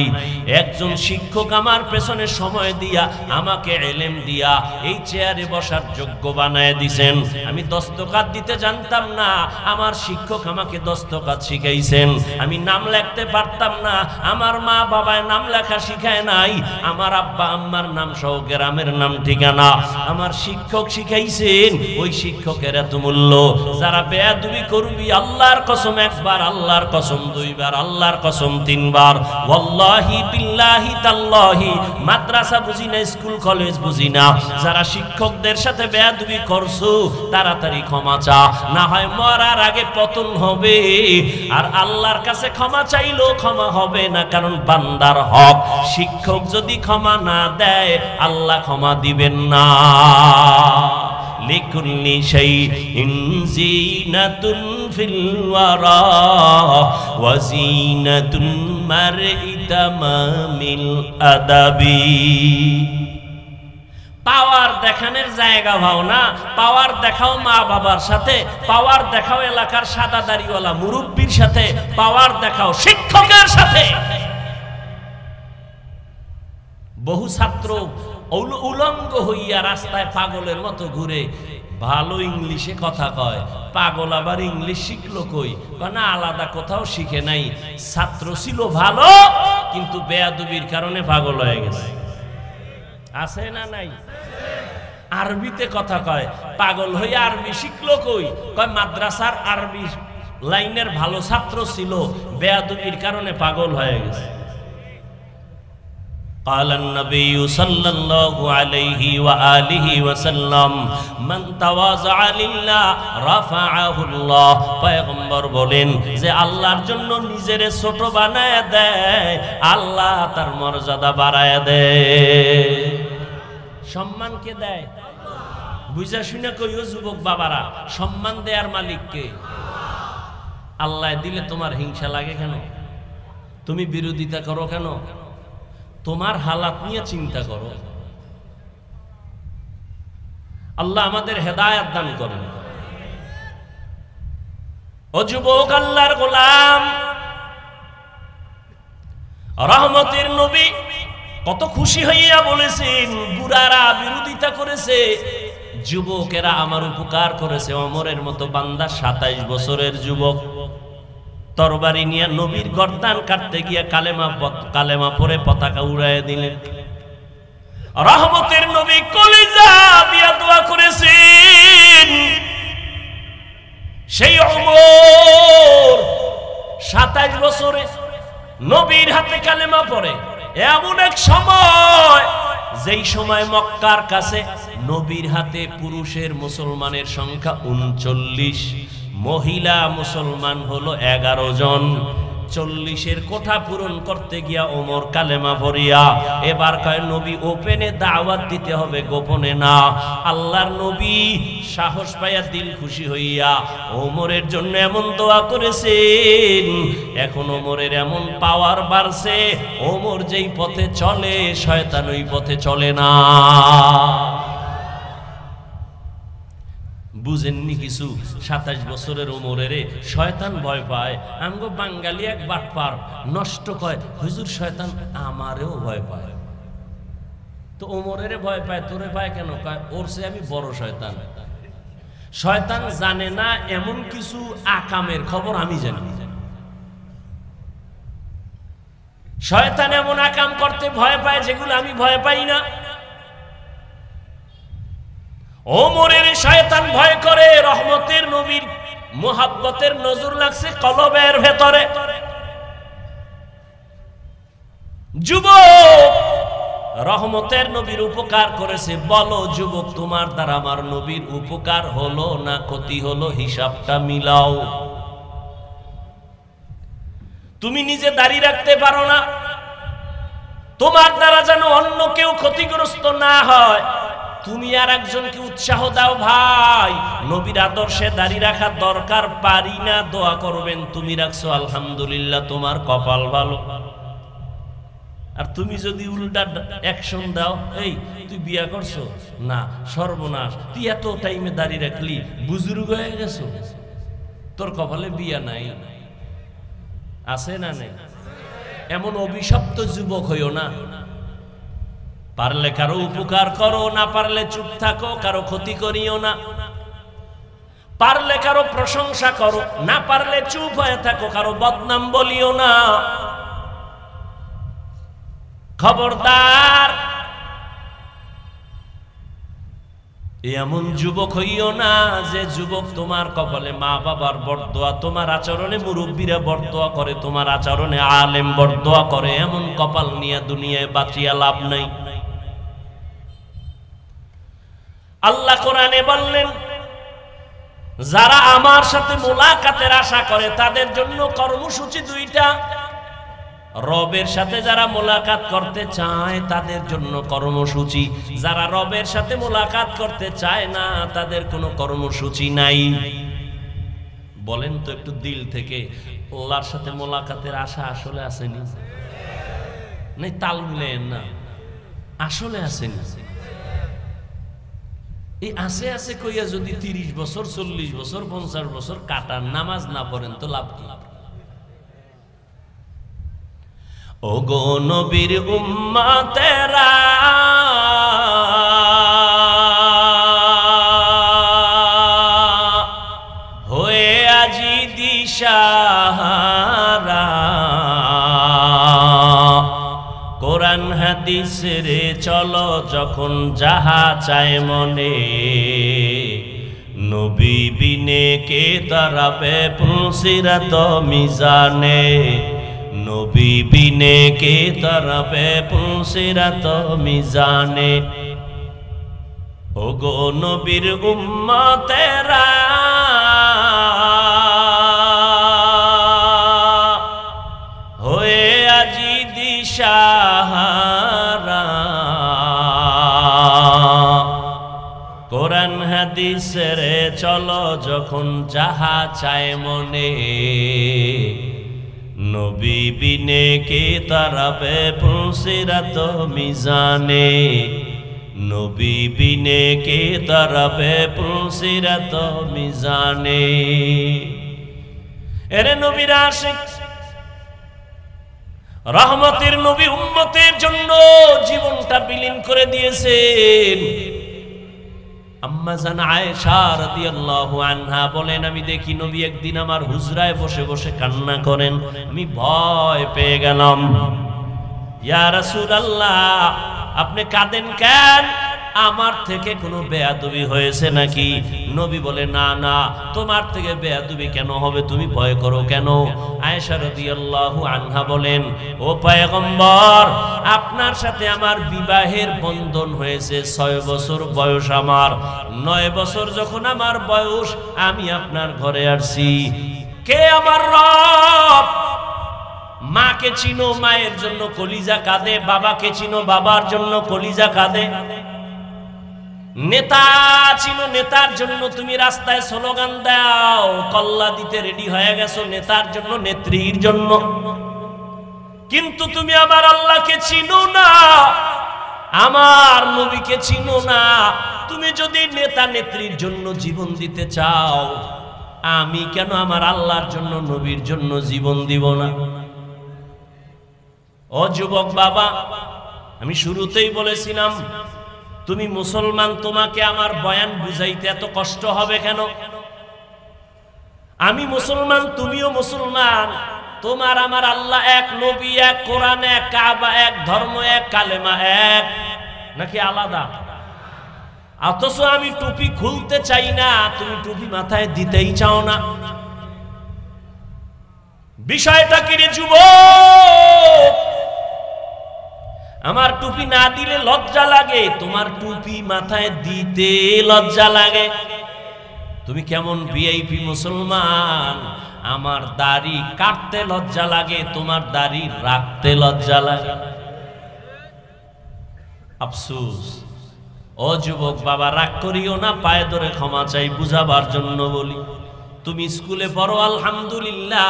একজন শিক্ষক আমার পেছনে সময় দিয়া আমাকে ইলম দিয়া এই চেয়ারে বসার যোগ্য বানায় দিয়েছেন। আমি দস্তখত দিতে জানতাম না, আমার শিক্ষক আমাকে দস্তখত শিখাইছেন। আমি নাম লিখতে পারতাম না, আমার মা বাবায় নাম লেখা শিখায় নাই। আমার আব্বা আম্মার নাম সহ গ্রামের নাম ঠিকানা আমার শিক্ষক শিখাইছেন। ওই শিক্ষকের এত মূল্য। যারা বেয়াদবি করবি, আল্লাহর কসম একবার, আল্লাহর কসম দুইবার, আল্লাহর কসম তিনবার, ওয়াল্লাহি বিল্লাহি তাল্লাহি, মাদ্রাসা বুঝি না, স্কুল কলেজ বুঝি না, যারা শিক্ষকদের সাথে বেয়াদবি করছো তাড়াতাড়ি ক্ষমা চা, না হয় মরার আগে পতন হবে। আর আল্লাহর কাছে ক্ষমা চাইলেও ক্ষমা হবে না, কারণ বান্দার হক। শিক্ষক যদি ক্ষমা না দেয় আল্লাহ ক্ষমা দিবেন না। লিকুল্লি শাইইন জিনাতুন ফিল ওয়ারা ওয়া জিনাতুন মারই তামামিল আদাবি। পাওয়ার দেখানোর জায়গা ভাও না, পাওয়ার দেখাও মা বাবার সাথে, পাওয়ার দেখাও এলাকার সাদা দাড়িওয়ালা মুরব্বির সাথে, পাওয়ার দেখাও শিক্ষকের সাথে। বহু ছাত্র উলঙ্গ হইয়া রাস্তায় পাগলের মতো ঘুরে, ভালো ইংলিশে কথা কয়, পাগল আবার ইংলিশ শিখলো কই? না, আলাদা কোথাও শিখে নাই। ছাত্র ছিল ভালো, কিন্তু বেয়াদবির কারণে পাগল হয়ে গেছে। আছে না নাই? আরবিতে কথা কয়, পাগল হইয়া আরবি শিখলো কই? কয় মাদ্রাসার আরবি লাইনের ভালো ছাত্র ছিল, বেয়াদবির কারণে পাগল হয়ে গেছে। قال النبي صلى الله عليه وآله وسلم من تواضع لله رفعه الله। পয়গম্বর বলেন যে আল্লাহর জন্য নিজের ছোট বানায় দেয়, আল্লাহ তার মর্যাদা বাড়ায় দেয়। সম্মান কে দেয়? বুঝা শুনে কইও যুবক বাবারা, সম্মান দেয়ার মালিক কে? আল্লাহ দিলে তোমার হিংসা লাগে কেন? তুমি বিরোধিতা করো কেন? তোমার হালাত নিয়ে চিন্তা করো। আল্লাহ আমাদের হেদায়েত দান করেন। ও যুবক, আল্লাহর গোলাম, রহমতের নবী কত খুশি হইয়া বলেছেন, বুড়ারা বিরোধিতা করেছে, যুবকেরা আমার উপকার করেছে। ওমরের মতো বান্দা 27 বছরের যুবক তরবারি নিয়ে নবীর গর্দান কাটতে গিয়ে কালেমা পরে পতাকা উড়াইয়া দিলেন। রহমতের নবী কলিজা দিয়া দোয়া করেছেন। সেই ওমর 27 বছরে নবীর হাতে কালেমা পড়ে। এমন এক সময়, যেই সময় মক্কার কাছে নবীর হাতে পুরুষের মুসলমানের সংখ্যা 39, মহিলা মুসলমান হলো 11 জন। 40-এর কোঠা পূরণ করতে গিয়া ওমর কালেমা পড়িয়া এবার কয় নবী ওপেনে দাওয়াত দিতে হবে, গোপনে না। আল্লাহর নবী সাহস পাইয়া দিল খুশি হইয়া ওমরের জন্য এমন দোয়া করেছেন, এখন ওমরের এমন পাওয়ার বাড়ছে, ওমর যেই পথে চলে শয়তান ওই পথে চলে না। বুঝেননি কিছু? 27 বছরের ওমরেরে শয়তান ভয় পায়। আমগো বাঙালি এক বাটপার নষ্ট কয়, হুজুর শয়তান আমারেও ভয় পায়। তো ওমরেরে ভয় পায়, তোরে পায় কেন? কয় ওর চেয়ে আমি বড় শয়তান। শয়তান জানে না এমন কিছু আকামের খবর আমি জানি। শয়তান এমন আকাম করতে ভয় পায় যেগুলো আমি ভয় পাই না। ওমরের শয়তান ভয় করে, রহমতের নবীর মুহাব্বতের নজর লাগছে কলবের ভেতরে। যুবক রহমতের নবীর উপকার করেছে, বলো যুবক তোমার দ্বারা আমার নবীর উপকার হলো না ক্ষতি হলো, হিসাবটা মিলাও। তুমি নিজে দাঁড়িয়ে রাখতে পারো না, তোমার দ্বারা যেন অন্য কেউ ক্ষতিগ্রস্ত না হয়, তুমি আর একজনকে উৎসাহ দাও, ভাই নবীর আদর্শে দাঁড়িয়ে রাখা দরকার, পারি না, দোয়া করবেন। তুমি রাখছো আলহামদুলিল্লাহ, তোমার কপাল ভালো। আর তুমি যদি উল্টা অ্যাকশন দাও, এই তুই বিয়া করছো না, সর্বনাশ, তুই এত টাইমে দাঁড়িয়ে রাখলি, বুজুর্গ হয়ে গেছো, তোর কপালে বিয়া নাই, আছে না নেই? এমন অভিশপ্ত যুবক হইও না। পারলে কারো উপকার করো, না পারলে চুপ থাকো, কারো ক্ষতি করিও না। পারলে কারো প্রশংসা করো, না পারলে চুপ হয়ে থাকো, কারো বদনাম বলিও না। খবরদার এমন যুবক হইও না যে যুবক তোমার কপালে মা বাবার বরদোয়া, তোমার আচরণে মুরব্বীরা বরদোয়া করে, তোমার আচরণে আলেম বরদোয়া করে, এমন কপাল নিয়ে দুনিয়ায় বাঁচিয়া লাভ নাই। আল্লাহ কোরআনে বললেন, যারা আমার সাথে মোলাকাতের আশা করে তাদের জন্য কর্মসূচি দুইটা। রবের সাথে যারা মোলাকাত করতে চায় তাদের জন্য কর্মসূচি, যারা রবের সাথে মোলাকাত করতে চায় না তাদের কোনো কর্মসূচি নাই। বলেন তো একটু দিল থেকে, আল্লাহর সাথে মোলাকাতের আশা আসলে আসেনি? নাই তাল মিলেন না, আসলে আসেনি। এই আসে আসে কইয়া যদি 30 বছর 40 বছর 50 বছর কাটার, নামাজ না পড়েন তো লাভ কি? ও গো নবীর উম্মতেরা, হয়ে আজি দিশাহারা, কোরআন হাদিস রে চলো যখন যাহা চায় মনে, নবী বিনে কে তারাবে পুলসিরাত মিজানে, নবী বিনে কে তারাবে পুলসিরাত মিজানে। ও গো নবীর উম্মতেরা, হয়ে আজি দিশাহারা, কোরআন হাদিস রে চলো যখন যাহা চায় মনে, নবী বিনে কে তারাবে পুলসিরাত মিজানে, নবী বিনে কে তারাবে পুলসিরাত মিজানে। এরে নবীর আশিক, রহমতের নবী উম্মতের জন্য জীবনটা বিলীন করে দিয়েছেন। আম্মা জান আয়েশা রাদিয়াল্লাহু আনহা বলেন, আমি দেখি নবী একদিন আমার হুজরায় বসে বসে কান্না করেন, আমি ভয় পেয়ে গেলাম। ইয়া রাসূলুল্লাহ, আপনি কাঁদেন কেন? আমার থেকে কোনো বেয়াদবি হয়েছে নাকি? নবী বলে, না না, তোমার থেকে বেয়াদবি কেন হবে, তুমি ভয় করো কেন? আয়েশা রাদিয়াল্লাহু আনহা বলেন, ও পয়গম্বর, আপনার সাথে আমার বিবাহের বন্ধন হয়েছে 6 বছর বয়স আমার। 9 বছর যখন আমার বয়স, আমি আপনার ঘরে আসছি। কে আমার রব? মাকে চিনো, মায়ের জন্য কলিজা কাঁদে, বাবাকে চিনো, বাবার জন্য কলিজা কাঁদে। নেতা চিনো, নেতার জন্য তুমি রাস্তায় স্লোগান দাও, কল্লা দিতে রেডি হয়ে গেছো নেতার জন্য, নেত্রীর জন্য। কিন্তু তুমি আমার আল্লাহকে চিনো না, আমার নবীকে চিনো না। তুমি যদি নেতা নেত্রীর জন্য জীবন দিতে চাও, আমি কেন আমার আল্লাহর জন্য নবীর জন্য জীবন দিব না? ও যুবক বাবা, আমি শুরুতেই বলেছিলাম তুমি মুসলমান, তোমাকে আমার বয়ান বুঝাইতে এত কষ্ট হবে কেন? আমি মুসলমান, তুমিও মুসলমান, তোমার আমার আল্লাহ এক, নবী এক, কোরআন এক, কাবা এক, ধর্ম এক, কালেমা এক, নাকি আলাদা? অথচ আমি টুপি খুলতে চাই না, তুমি টুপি মাথায় দিতেই চাও না। বিষয়টা কি রে যুবক? আমার টুপি না দিলে লজ্জা লাগে, তোমার টুপি মাথায় দিতে লজ্জা লাগে। তুমি কেমন ভিআইপি মুসলমান, আমার দাড়ি কাটতে লজ্জা লাগে, তোমার দাড়ি রাখতে লজ্জা লাগে। আফসোস। ও যুবক বাবা, রাগ করিও না, পায়ে ধরে ক্ষমা চাই, বুঝাবার জন্য বলি। তুমি স্কুলে পড়ো আলহামদুলিল্লাহ,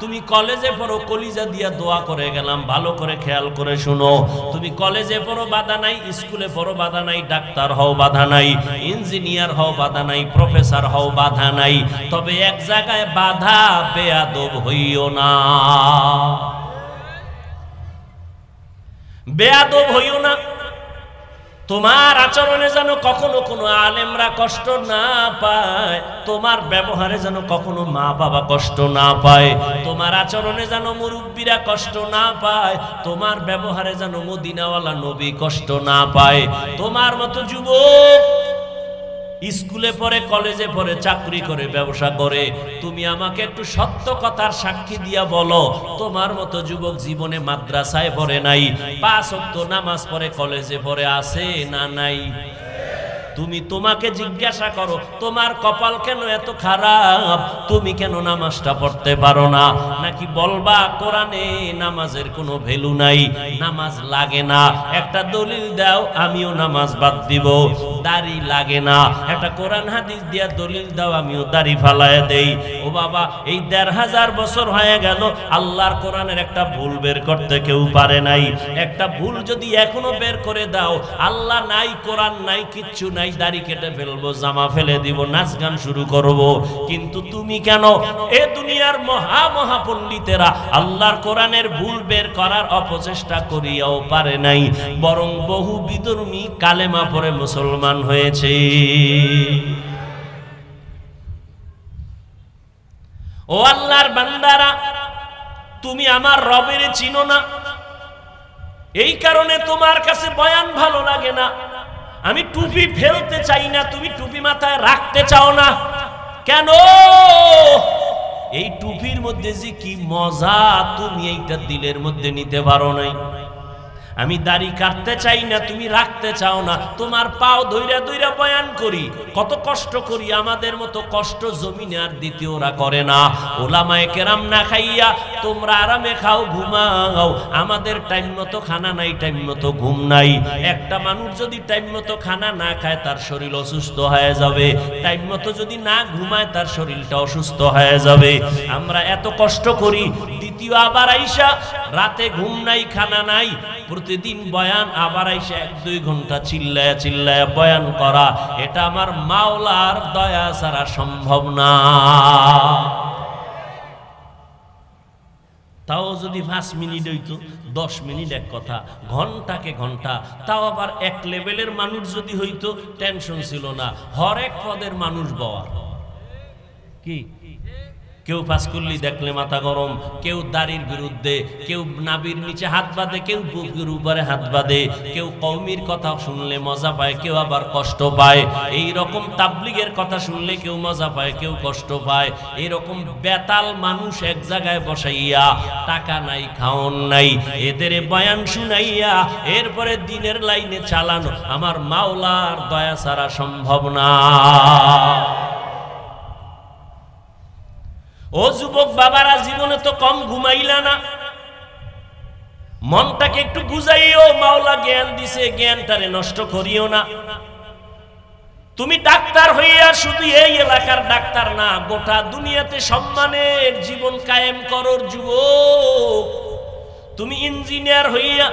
তুমি কলেজে পড়ো কলিজা দিয়া দোয়া করে গেলাম, ভালো করে খেয়াল করে শুনো। তুমি কলেজে পড়ো বাধা নাই, স্কুলে পড়ো বাধা নাই, ডাক্তার হও বাধা নাই, ইঞ্জিনিয়ার হও বাধা নাই, প্রফেসর হও বাধা নাই। তবে এক জায়গায় বাধা, বেয়াদব হইও না, বেয়াদব হইও না। তোমার আচরণে যেন কখনো কোনো আলেমরা কষ্ট না পায়, তোমার ব্যবহারে যেন কখনো মা বাবা কষ্ট না পায়, তোমার আচরণে যেন মুরব্বীরা কষ্ট না পায়, তোমার ব্যবহারে যেন মদিনাওয়ালা নবী কষ্ট না পায়। তোমার মতো যুবক স্কুলে পড়ে, কলেজে পড়ে, চাকরি করে, ব্যবসা করে, তুমি আমাকে একটু সত্য কথার সাক্ষী দিয়া বলো, তোমার মতো যুবক জীবনে মাদ্রাসায় পড়ে নাই, 5 ওয়াক্ত নামাজ পড়ে, কলেজে পড়ে, আছে না নাই? তুমি তোমাকে জিজ্ঞাসা করো, তোমার কপাল কেন এত খারাপ? তুমি কেন নামাজটা পড়তে পারো না? নাকি বলবা কোরআনে নামাজের কোনো ভ্যালু নাই, নামাজ লাগে না, একটা দলিল দাও, আমিও নামাজ বাদ দিব। দাড়ি লাগে না, একটা কোরআন হাদিস দিয়া দলিল দাও, আমিও দাড়ি ফালায় দেই। ও বাবা, এই 1500 বছর হয়ে গেল, আল্লাহর কোরআনের একটা ভুল বের করতে কেউ পারে নাই। একটা ভুল যদি এখনো বের করে দাও, আল্লাহ নাই, কোরআন নাই, কিচ্ছু নাই, দাড়ি কেটে ফেলবো, জামা ফেলে দিব, নাচ গান শুরু করব। কিন্তু তুমি কেন? এ দুনিয়ার মহা মহা পণ্ডিতেরা আল্লাহর কোরআনের ভুল বের করার অপচেষ্টা করিয়াও পারে নাই, বরং বহু বিধর্মী কালেমা পড়ে মুসলমান হয়েছে। ও আল্লাহর বান্দারা, তুমি আমার রবের চিনো না, এই কারণে তোমার কাছে বয়ান ভালো লাগে না। আমি টুপি ফেলতে চাই না, তুমি টুপি মাথায় রাখতে চাও না কেন? এই টুপির মধ্যে যে কি মজা, তুমি এইটা দিলের মধ্যে নিতে পারো নাই। আমি দাড়ি কাটতে চাই না, তুমি রাখতে চাও না। তোমার পাও ধইরা ধইরা বয়ান করি, কত কষ্ট করি, আমাদের মতো কষ্ট জমিনে আর দ্বিতীয়রা করে না। ওলামায়ে কেরাম না খাইয়া তোমরা আরামে খাও, ঘুমাও, আমাদের টাইম মতো খানা নাই, টাইম মতো ঘুম নাই। একটা মানুষ যদি টাইম মতো খানা না খায়, তার শরীর অসুস্থ হয়ে যাবে, টাইম মতো যদি না ঘুমায়, তার শরীরটা অসুস্থ হয়ে যাবে। আমরা এত কষ্ট করি, দ্বিতীয় আবার আইসা রাতে ঘুম নাই, খানা নাই, প্রতিদিন বয়ান, আবার আইসা 1-2 ঘন্টা চিল্লায়া চিল্লায়া বয়ান করা, এটা আমার মাওলার দয়া ছাড়া সম্ভব না। তাও যদি 5 মিনিট হইতো, 10 মিনিট এক কথা, ঘন্টাকে ঘন্টা, তাও আবার এক লেভেলের মানুষ যদি হইতো, টেনশন ছিল না। হরেক পদের মানুষ বওয়া কি, কেউ পাস করলি দেখলে মাথা গরম, কেউ দাড়ির বিরুদ্ধে, কেউ নাবির নিচে হাত বাঁধে, কেউ বুকের উপরে হাত বাঁধে, কেউ কওমির কথা শুনলে মজা পায়, কেউ আবার কষ্ট পায়। এই রকম তাবলিগের কথা শুনলে কেউ মজা পায়, কেউ কষ্ট পায়। এরকম বেতাল মানুষ এক জায়গায় বসাইয়া, টাকা নাই, খাওন নাই, এদের বয়ান শুনাইয়া এরপরে দিনের লাইনে চালানো আমার মাওলার দয়া ছাড়া সম্ভব না। ও যুবক বাবারা, জীবনে তো কম ঘুমাইলা না, মনটাকে একটু বুঝাইও, মাওলা জ্ঞান দিছে, জ্ঞানটারে নষ্ট করিও না। তুমি ডাক্তার হইয়া শুধু এই এলাকার ডাক্তার না, গোটা দুনিয়াতে সম্মানের জীবন কায়েম করর যুবক। তুমি ইঞ্জিনিয়ার হইয়া,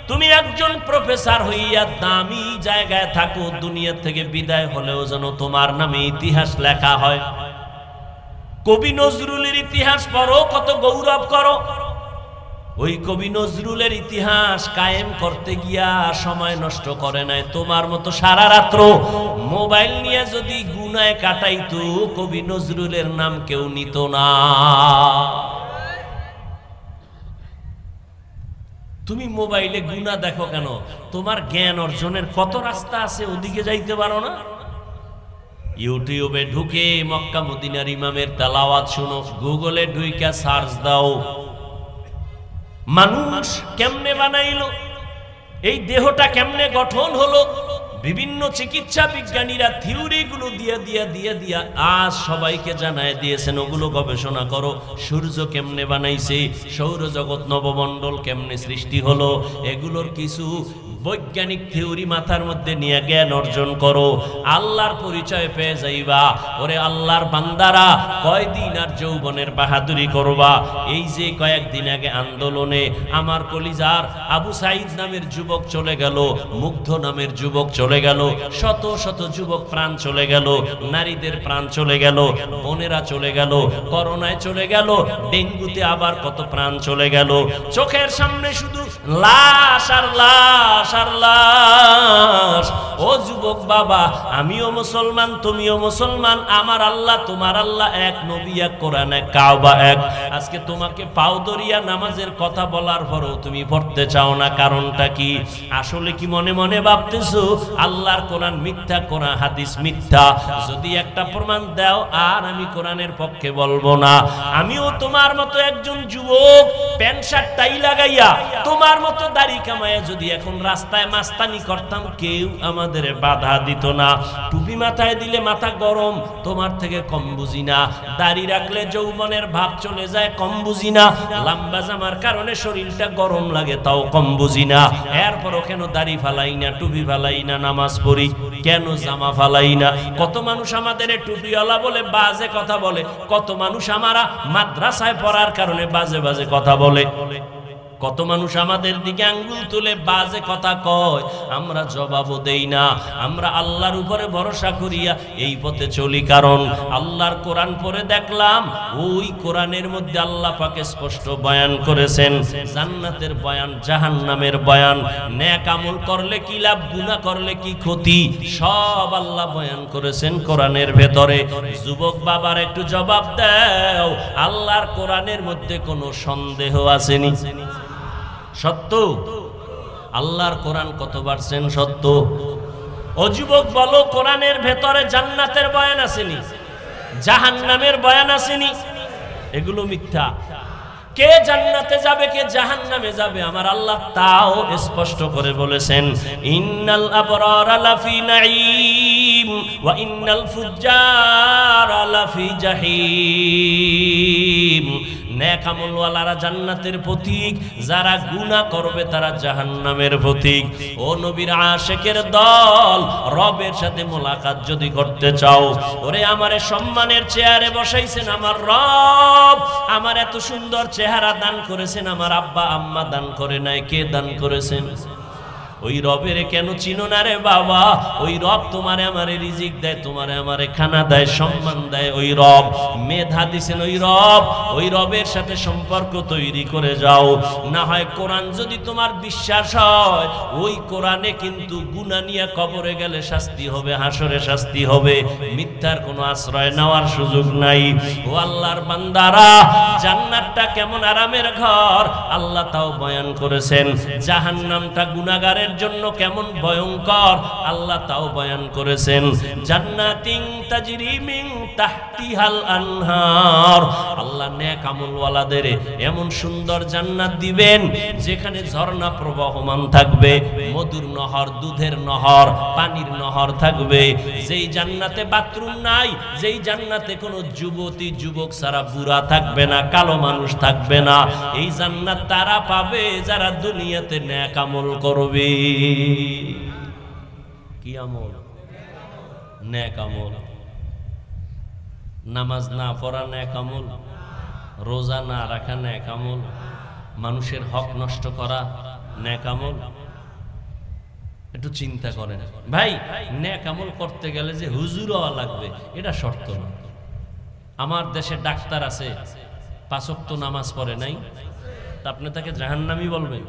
তুমি একজন প্রফেসর হইয়া দামি জায়গায় থাকো, দুনিয়া থেকে বিদায় হলেও যেন তোমার নামে ইতিহাস লেখা হয়। কবি নজরুলের ইতিহাস পড়ো, কত গৌরব করো। ওই কবি নজরুলের ইতিহাস কায়েম করতে গিয়া সময় নষ্ট করে নাই। তোমার মতো সারা রাত্র মোবাইল নিয়ে যদি গুনায় কাটাইতো, কবি নজরুলের নাম কেউ নিত না। তুমি মোবাইলে গুনাহ দেখো কেন? তোমার জ্ঞান অর্জনের কত রাস্তা আছে, ওদিকে যাইতে পারো না? ইউটিউবে ঢুকে মক্কা মদিনার ইমামের তেলাওয়াত শুনো, গুগলে ঢুইকা সার্চ দাও মানুষ কেমনে বানাইলো, এই দেহটা কেমনে গঠন হলো। বিভিন্ন চিকিৎসা বিজ্ঞানীরা থিওরি গুলো দিয়া আজ সবাইকে জানায় দিয়েছেন, ওগুলো গবেষণা করো। সূর্য কেমনে বানাইছে, সৌরজগৎ নবমণ্ডল কেমনে সৃষ্টি হলো, এগুলোর কিছু বৈজ্ঞানিক থিওরি মাথার মধ্যে নিয়ে জ্ঞান অর্জন করো, আল্লাহর পরিচয় পেয়ে যাইবা। ওরে আল্লাহর বান্দারা, কয়দিন আর যৌবনের বাহাদুরি করবা? এই যে কয়েকদিন আগে আন্দোলনে আমার কলিজার আবু সাইদ নামের যুবক চলে গেল, মুগ্ধ নামের যুবক চলে গেল, শত শত যুবক প্রাণ চলে গেল, নারীদের প্রাণ চলে গেল, বোনেরা চলে গেল, করোনায় চলে গেল, ডেঙ্গুতে আবার কত প্রাণ চলে গেল। চোখের সামনে শুধু লাশ আর লাশ আর লাশ। ও যুবক বাবা, আমিও মুসলমান, তুমিও মুসলমান, আমার আল্লাহ তোমার আল্লাহ এক, নবী এক, কোরআন এক, কাবা এক। আজকে তোমাকে পাও দরিয়া নামাজের কথা বলার পরও তুমি পড়তে চাও না, কারণটা কি? আসলে কি মনে মনে ভাবতেছো আল্লাহর কোরআন মিথ্যা, কোরআন হাদিস মিথ্যা? যদি একটা প্রমাণ দাও, আর আমি কোরআনের পক্ষে বলবো না। আমিও তোমার মতো একজন যুবক, প্যান্ট শার্ট টাই লাগাইয়া তোমার মতো দাড়ি কামাইয়া যদি এখন রাস্তায় মাস্তানি করতাম, কেউ আমাদের বাধা দিত না। টুপি মাথায় দিলে মাথা গরম, তোমার থেকে কম বুঝি না। দাড়ি রাখলে যৌবনের ভাব চলে যায়, কম বুঝি না। লম্বা জামার কারণে শরীরটা গরম লাগে, তাও কম বুঝি না। এরপরও কেন দাড়ি ফালাই না, টুপি ফালাই না, নামাজ পড়ি কেন, জামা ফালাই না? কত মানুষ আমাদের টুপিওয়ালা বলে বাজে কথা বলে, কত মানুষ আমারা মাদ্রাসায় পড়ার কারণে বাজে বাজে কথা বলে, কত মানুষ আমাদের দিকে আঙ্গুল তুলে বাজে কথা কয়, আমরা জবাবও দেই না। আমরা আল্লাহর উপরে ভরসা করিয়া এই পথে চলি, কারণ আল্লাহর কোরআন পড়ে দেখলাম, ওই কোরআনের মধ্যে আল্লাহ পাক স্পষ্ট বয়ান করেছেন জান্নাতের বয়ান, জাহান্নামের বয়ান, নেক আমল করলে কি লাভ, গুনাহ করলে কি ক্ষতি, সব আল্লাহ বয়ান করেছেন কোরআনের ভেতরে। যুবক বাবার একটু জবাব দাও, আল্লাহর কোরআনের মধ্যে কোনো সন্দেহ আসেনি? সত্য। আল্লাহর কোরআন কত পারছেন সত্য? ও যুবক বলো, কোরআনের ভেতরে জান্নাতের বয়ান আসেনি, জাহান্নামের বয়ান আসেনি? এগুলো মিথ্যা। কে জান্নাতে যাবে, কে জাহান্নামে যাবে, আমার আল্লাহ তাও স্পষ্ট করে বলেছেন, ইন্নাল আবরারা লাফি নাঈম ওয়া ইন্নাল ফুজ্জারা লাফি জাহিম। নেক আমলওয়ালারা জান্নাতের পথিক, যারা গুনাহ করবে তারা জাহান্নামের পথিক। ও নবীর আশিকের দল, রবের সাথে মোলাকাত যদি করতে চাও, ওরে আমারে সম্মানের চেয়ারে বসাইছেন আমার রব, আমার এত সুন্দর চেহারা দান করেছেন, আমার আব্বা আম্মা দান করে নাই, কে দান করেছেন? ওই রবের কেন চিনো না রে বাবা? ওই রব তোমারে আমারে রিজিক দেয়, তোমারে আমারে খানা দেয়, সম্মান দেয়। ওই রব মেধা দিছেন, ওই রবের সাথে সম্পর্ক তৈরি করে যাও। না হয় কোরআন যদি তোমার বিশ্বাস হয়, ওই কোরআনে কিন্তু গুনাহ নিয়ে কবরে গেলে শাস্তি হবে, হাসরে শাস্তি হবে, মিথ্যার কোনো আশ্রয় নেওয়ার সুযোগ নাই। ও আল্লাহর বান্দারা, জান্নাতটা কেমন আরামের ঘর আল্লাহ তাও বয়ান করেছেন, জাহান্নামটা গুনাহগারের জন্য কেমন ভয়ঙ্কর আল্লাহ তাও বয়ান করেছেন। জান্নাতিন তাজরি মিন তাহতিহাল আনহার, আল্লাহ নেক আমলওয়ালাদের এমন সুন্দর জান্নাত দিবেন যেখানে ঝর্ণা প্রবাহমান থাকবে, মধুর নহর, দুধের নহর, পানির নহর থাকবে। যেই জান্নাতে বাথরুম নাই, যেই জান্নাতে কোনো যুবতী যুবক ছাড়া বুড়া থাকবে না, কালো মানুষ থাকবে না, এই জান্নাত তারা পাবে যারা দুনিয়াতে নেক আমল করবে। কি আমল? নেক আমল। নামাজ না পড়া নেক আমল, রোজা না রাখা নেক আমল, মানুষের হক নষ্ট করা নেক আমল। একটু চিন্তা করেন ভাই, নেক আমল করতে গেলে যে হুজুর হওয়া লাগবে এটা শর্ত না। আমার দেশে ডাক্তার আছে, 5 ওয়াক্ত নামাজ পড়ে নাই, তা আপনি তাকে জাহান্নামী বলবেন?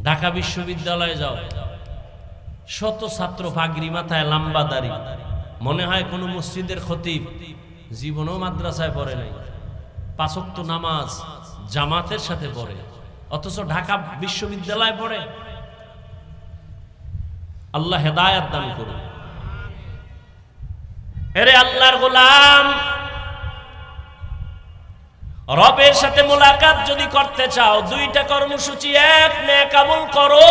ঢাকা বিশ্ববিদ্যালয়ে যাও, শত ছাত্র, পাগড়ি মাথায়, লম্বা দাড়ি, মনে হয় কোনো মসজিদের খতিব, জীবনেও মাদ্রাসায় পড়ে নাই, 5 ওয়াক্ত নামাজ জামাতের সাথে পড়ে, অথচ ঢাকা বিশ্ববিদ্যালয়ে পড়ে। আল্লাহ হেদায়েত দান করুন। এরে আল্লাহর গোলাম, রবের সাথে মোলাকাত যদি করতে চাও, 2টা কর্মসূচি। এক, নেক আমল করো,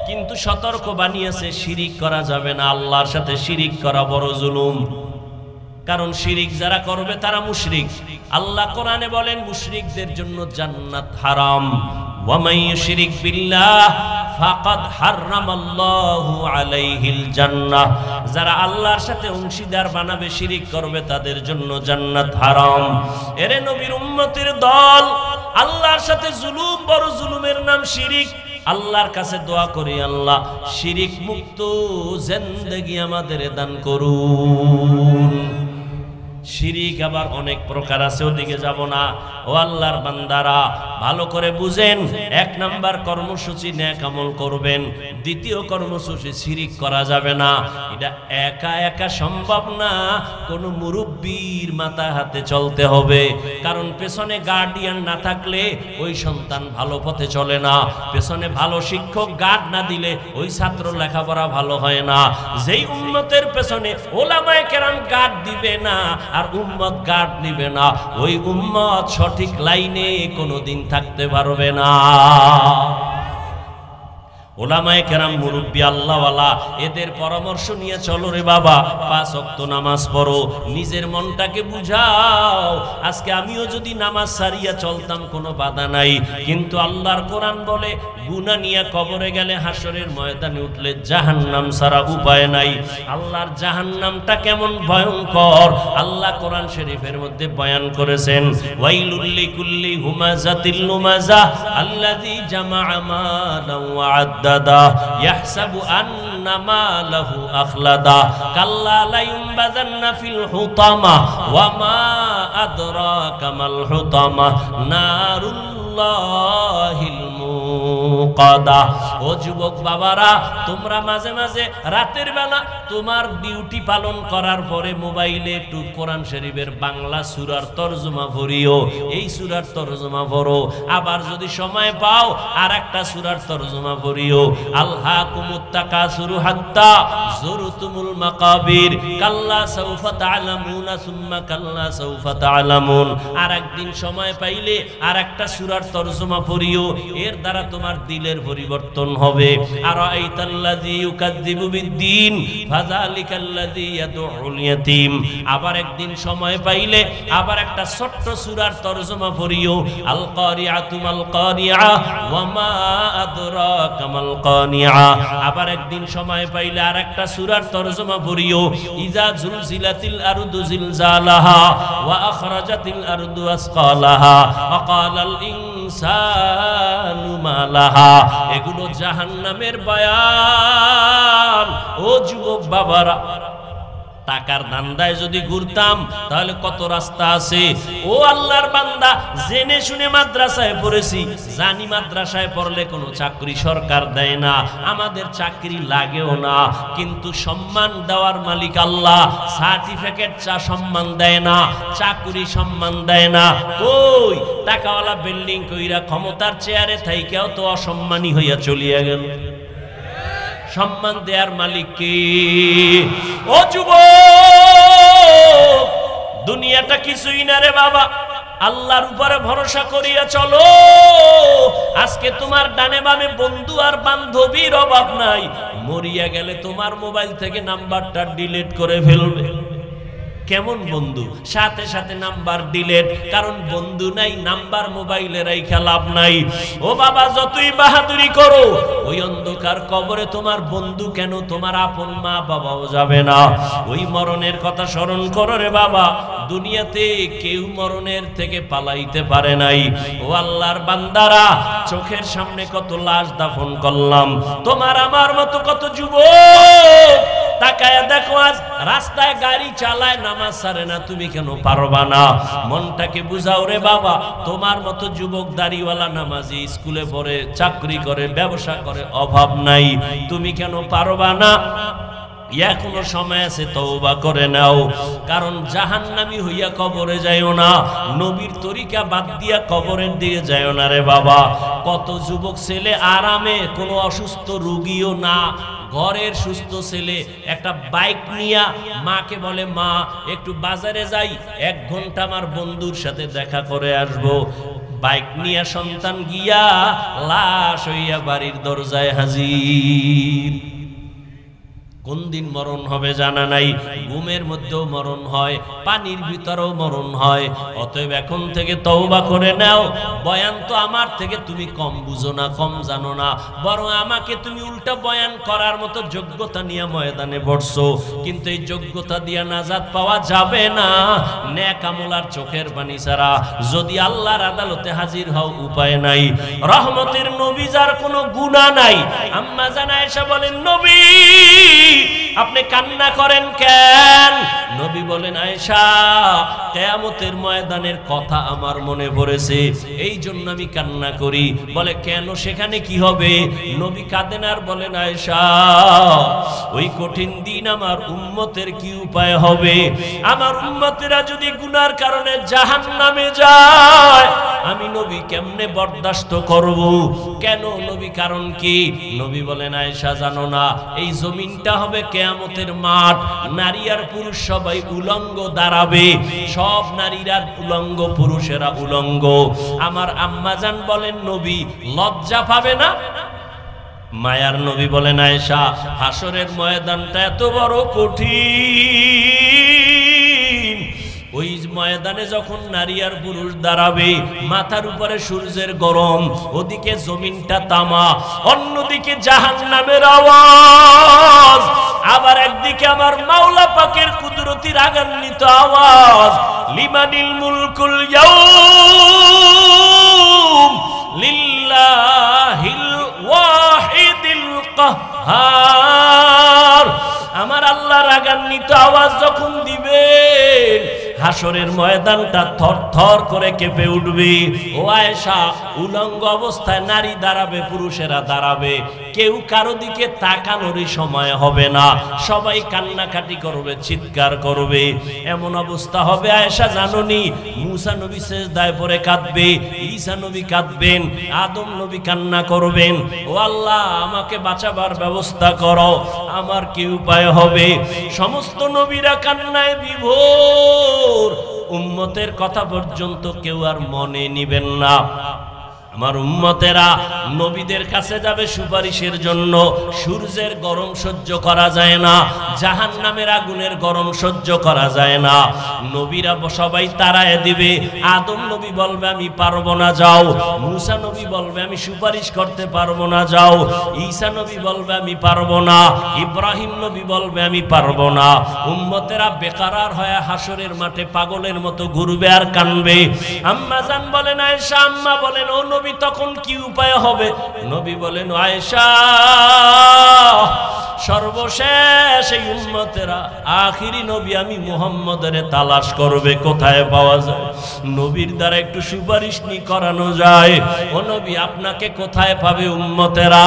কিন্তু সতর্ক বানিয়েছে শিরিক করা যাবে না। আল্লাহর সাথে শিরিক করা বড় জুলুম, কারণ শিরিক যারা করবে তারা মুশরিক। আল্লাহ কোরআনে বলেন মুশরিকদের জন্য জান্নাত হারাম। ওয়া মান ইউশরিক বিল্লাহ ফাকাদ হারামাল্লাহু আলাইহিল জান্নাহ, যারা আল্লাহর সাথে অংশীদার বানাবে, শিরিক করবে, তাদের জন্য জান্নাত হারাম। এরে নবীর উম্মতের দল, আল্লাহর সাথে জুলুম, বড় জুলুমের নাম শিরিক। আল্লাহর কাছে দোয়া করি, আল্লাহ শিরিক মুক্ত জিন্দেগি আমাদের দান করুন। শিরিক আবার অনেক প্রকার আছে, ওদিকে যাব না। ও আল্লাহর বান্দারা, ভালো করে বুঝেন। 1 নাম্বার কর্মসূচি নেক আমল করবেন। 2য় কর্মসূচি শিরিক করা যাবে না। এটা একা একা সম্ভব না, কোন মুরব্বির মাথা হাতে চলতে হবে, কারণ পেছনে গার্ডিয়ান না থাকলে ওই সন্তান ভালো পথে চলে না। পেছনে ভালো শিক্ষক গার্ড না দিলে ওই ছাত্র লেখাপড়া ভালো হয় না। যেই উম্মতের পেছনে ওলামায়ে কেরাম গার্ড দিবে না আর উম্মত গার্ড নিবে না, ওই উম্মত সঠিক লাইনে কোনোদিন থাকতে পারবে না। ওলামায়ে কেরাম, মুরব্বী, আল্লাহওয়ালা, এদের পরামর্শ নিয়ে চলো রে বাবা, 5 ওয়াক্ত নামাজ পড়ো, নিজের মনটাকে বুঝাও। আজকে আমিও যদি নামাজ সারিয়া চলতাম কোনো বাধা নাই, কিন্তু আল্লাহর কোরআন বলে গুনাহ নিয়ে কবরে গেলে, হাসরের ময়দানে উঠলে জাহান্নাম ছাড়া উপায় নাই। আল্লাহর জাহান্নামটা কেমন ভয়ঙ্কর আল্লাহ কোরআন শরীফের মধ্যে বয়ান করেছেন। ওয়াইলুল লিকুল্লি হুমাযাতিল লুমাযা আল্লাযী জামাআ মালান ওয়া আদ্দাদা ইয়াহসাবু আন্না মালাহু আখলাদা কাল্লা লা ইউনবাযান্না ফিল হুতামা ওয়া মা আদরাকা মাল হুতামা নারুল্লাহিল মুকাদা। ও যুবক বাবারা, তোমরা মাঝে মাঝে রাতের বেলা তোমার ডিউটি পালন করার পরে মোবাইলে একটু কোরআন শরীফের বাংলা সূরার তরজমা পড়িও, এই সূরার তরজমা পড়ো। আবার যদি সময় পাও আর একটা সূরার তরজমা পড়িও। আলহাকুমুত তাকাসুরু হাত্তা যুরতুমুল মাকাবির কাল্লা সাউফা তা'লামুনা সুম্মা কাল্লা সাউফা তা'লামুন। আর একদিন সময় পাইলে আর একটা সূরার তরজমা পড়িও, এর দ্বারা তোমার দিলের পরিবর্তন হবে। আর আইতাল্লাযী ইউকাযযিবু বিদ্দীন ফাযালিকাল্লাযী ইয়াদউল ইয়াতীম। আবার একদিন সময় পাইলে আবার একটা ছোট্ট সূরার তরজমা পড়িও, আল কারিআতু মাল কারিআ ওয়া মা আদরাকা মাল কানিআ। আবার একদিন সময় পাইলে আর একটা সূরার তরজমা পড়িও, ইযা জুলজিলাতিল আরদু জিলজালাহা ওয়া আখরাজাতিল আরদু আসকালাহা ওয়া ক্বালাল ইনসানু মা লাহা। এগুলো জাহান্নামের বয়ান। ও যুবক বাবারা, টাকার ধান্দায় যদি ঘুরতাম তাহলে কত রাস্তা আছে। ও আল্লাহর বান্দা, জেনে শুনে মাদ্রাসায় পড়েছি, জানি মাদ্রাসায় পড়লে কোনো চাকরি সরকার দেয় না, আমাদের চাকরি লাগেও না, কিন্তু সম্মান দেওয়ার মালিক আল্লাহ। সার্টিফিকেট সম্মান দেয় না, চাকরি সম্মান দেয় না। কই টাকাওয়ালা বিল্ডিং কইরা ক্ষমতার চেয়ারে থাইকাও তো অসম্মানী হইয়া চলিয়া গেল। সম্মান দেয়ার মালিক কে? ও যুবক, দুনিয়াটা কিছুই না রে বাবা, আল্লাহর উপরে ভরসা করিয়া চলো। আজকে তোমার ডানে বামে বন্ধু আর বান্ধবীর অভাব নাই, মরিয়া গেলে তোমার মোবাইল থেকে নাম্বারটা ডিলিট করে ফেলবে। কেমন বন্ধু? সাথে সাথে নাম্বার ডিলিট, কারণ বন্ধু নাই, নাম্বার মোবাইলে রাইখা লাভ নাই। ও বাবা, যতই বাহাদুরি করো, ওই অন্ধকার কবরে তোমার বন্ধু কেন, তোমার আপন মা বাবাও যাবে না। ওই মরণের কথা স্মরণ করো রে বাবা। দুনিয়াতে কেউ মরণের থেকে পালাইতে পারে নাই। ও আল্লাহর বান্দারা, চোখের সামনে কত লাশ দাফন করলাম, তোমার আমার মতো কত যুবক তাকায়া দেখো, আজ রাস্তায় গাড়ি চালায়, নামাজ ছাড়ে না, তুমি কেন পারবা না? মনটাকে বুঝাও রে বাবা। তোমার মতো যুবক দাড়িওয়ালা নামাজি, স্কুলে পড়ে, চাকরি করে, ব্যবসা করে, অভাব নাই, তুমি কেন পারবা না? এখনো সময় আছে, তওবা করে নাও, কারণ জাহান্নামী হইয়া কবরে যাইও না, নবীর তরিকা বাদ দিয়া কবরের দিকে যাইও না রে বাবা। কত যুবক ছেলে আরামে, কোনো অসুস্থ রোগীও না, ঘরের সুস্থ ছেলে একটা বাইক নিয়া মাকে বলে, মা একটু বাজারে যাই, 1 ঘন্টা আমার বন্ধুর সাথে দেখা করে আসবো। বাইক নিয়া সন্তান গিয়া লাশ হইয়া বাড়ির দরজায় হাজির। কোন দিন মরণ হবে জানা নাই, ঘুমের মধ্যেও মরণ হয়, পানির ভিতরেও মরণ হয়। অতএব এখন থেকে তওবা করে নাও। বয়ান তো আমার থেকে তুমি কম বুঝো না, কম জানো না, বরং আমাকে তুমি উল্টা বয়ান করার মতো যোগ্যতা নিয়ে ময়দানে বসছো, কিন্তু এই যোগ্যতা দিয়া নাজাত পাওয়া যাবে না নেক আমল আর চোখের পানি ছাড়া। যদি আল্লাহর আদালতে হাজির হও, উপায় নাই। রহমতের নবী, যার কোনো গুনাহ নাই, আম্মা জান আয়েশা বলেন, নবী আপনি কান্না করেন কেন? নবী বলেন, আয়েশা কিয়ামতের ময়দানের কথা আমার মনে পড়েছে, এই জন্য আমি কান্না করি। বলে কেন, সেখানে কি হবে? নবী কাঁদেন আর বলেন, আয়েশা ওই কঠিন দিন আমার উম্মতের কি উপায় হবে? আমার উম্মতেরা যদি গুনার কারণে জাহান্নামে যায়, আমি নবী কেমনে বরদাস্ত করব? কেন নবী, কারণ কি? নবী বলেন, আয়েশা জানো না, এই জমিনটা হবে কিয়ামতের মাঠ, নারী আর পুরুষ সবাই উলঙ্গ দাঁড়াবে, সব নারীরা উলঙ্গ, পুরুষেরা উলঙ্গ। আমার আম্মাজান বলেন, নবী লজ্জা পাবে না? মায়ার নবী বলেন, আয়েশা হাসরের ময়দানটা এত বড় কঠিন, ওই ময়দানে যখন নারী আর পুরুষ দাঁড়াবে, মাথার উপরে সূর্যের গরম, ওদিকে জমিনটা তামা, অন্যদিকে জাহান্নামের আওয়াজ, আবার একদিকে আমার মাওলা পাকের কুদরতি রাগান্বিত আওয়াজ, লিমানিল মুলকুল ইয়াউম লিল্লাহিল ওয়াহিদিল কাহ্হার। আমার আল্লাহ রাগান্বিত আওয়াজ যখন দিবেন, হাসরের ময়দানটা থরথর করে কেঁপে উঠবে। ও আয়েশা, উলঙ্গ অবস্থায় নারী দাঁড়াবে, পুরুষেরা দাঁড়াবে, কেউ কারো দিকে তাকানোরই সময় হবে না, সবাই কান্নাকাটি করবে, চিৎকার করবে। এমন অবস্থা হবে আয়েশা জানোনি, মুসা নবী সিজদায় পড়ে কাঁদবে, ঈসা নবী কাঁদবেন, আদম নবী কান্না করবেন, ও আল্লাহ আমাকে বাঁচাবার ব্যবস্থা করো, আমার কি উপায় হবে? সমস্ত নবীরা কান্নায় বিভোর, উম্মতের কথা পর্যন্ত কেউ আর মনে নিবেন না। আমার উম্মতেরা নবীদের কাছে যাবে সুপারিশের জন্য। সূর্যের গরম সহ্য করা যায় না, জাহান্নামের আগুনের গরম সহ্য করা যায় না। নবীরা সবাই তাড়ায় দিবে। আদম নবী বলবে আমি পারবো না, যাও। মুসা নবী বলবে আমি সুপারিশ করতে পারবো না, যাও। ঈসা নবী বলবে আমি পারবো না। ইব্রাহিম নবী বলবে আমি পারবো না। উম্মতেরা বেকারার হয়ে হাসরের মাঠে পাগলের মতো ঘুরবে আর কানবে। আম্মা জান বলেন, আয়েশা আম্মা বলেন, ও নবী নবী তখন কি উপায় হবে? নবী বলেন, আয়েশা সর্বশেষ এই উম্মতেরা আখিরি নবী আমি মুহাম্মদের তালাশ করবে কোথায় পাওয়া যায়, নবীর দ্বারা একটু সুপারিশ নি করানো যায়। ও নবী আপনাকে কোথায় পাবে উম্মতেরা?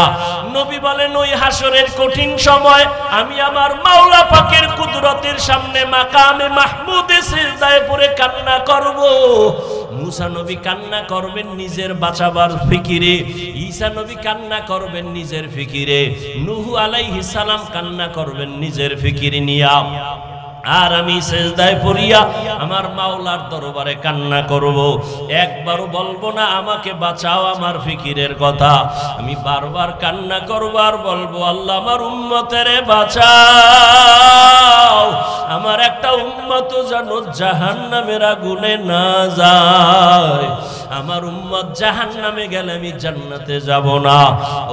নবী বলেন, ওই হাসরের কঠিন সময় আমি আমার মাওলা পাকের কুদরতের সামনে মাকামে মাহমুদে সিজদায় পড়ে কান্না করব। মুসা নবী কান্না করবেন নিজের বাঁচাবার ফিকিরে, ঈসা নবী কান্না করবেন নিজের ফিকিরে, নূহ আলাইহিস সালাম কান্না করবেন নিজের ফিকিরে নিয়া, আর আমি সিজদায় পড়িয়া আমার মাওলার দরবারে কান্না করব। একবারও বলবো না আমাকে বাঁচাও আমার ফিকিরের কথা, আমি বারবার কান্না করব আর বলবো, আল্লাহ আমার উম্মতেরে বাঁচাও, আমার একটা উম্মত যেন জাহান্নামের আগুনে না যায়, আমার উম্মত জাহান্নামে গেলে আমি জান্নাতে যাব না।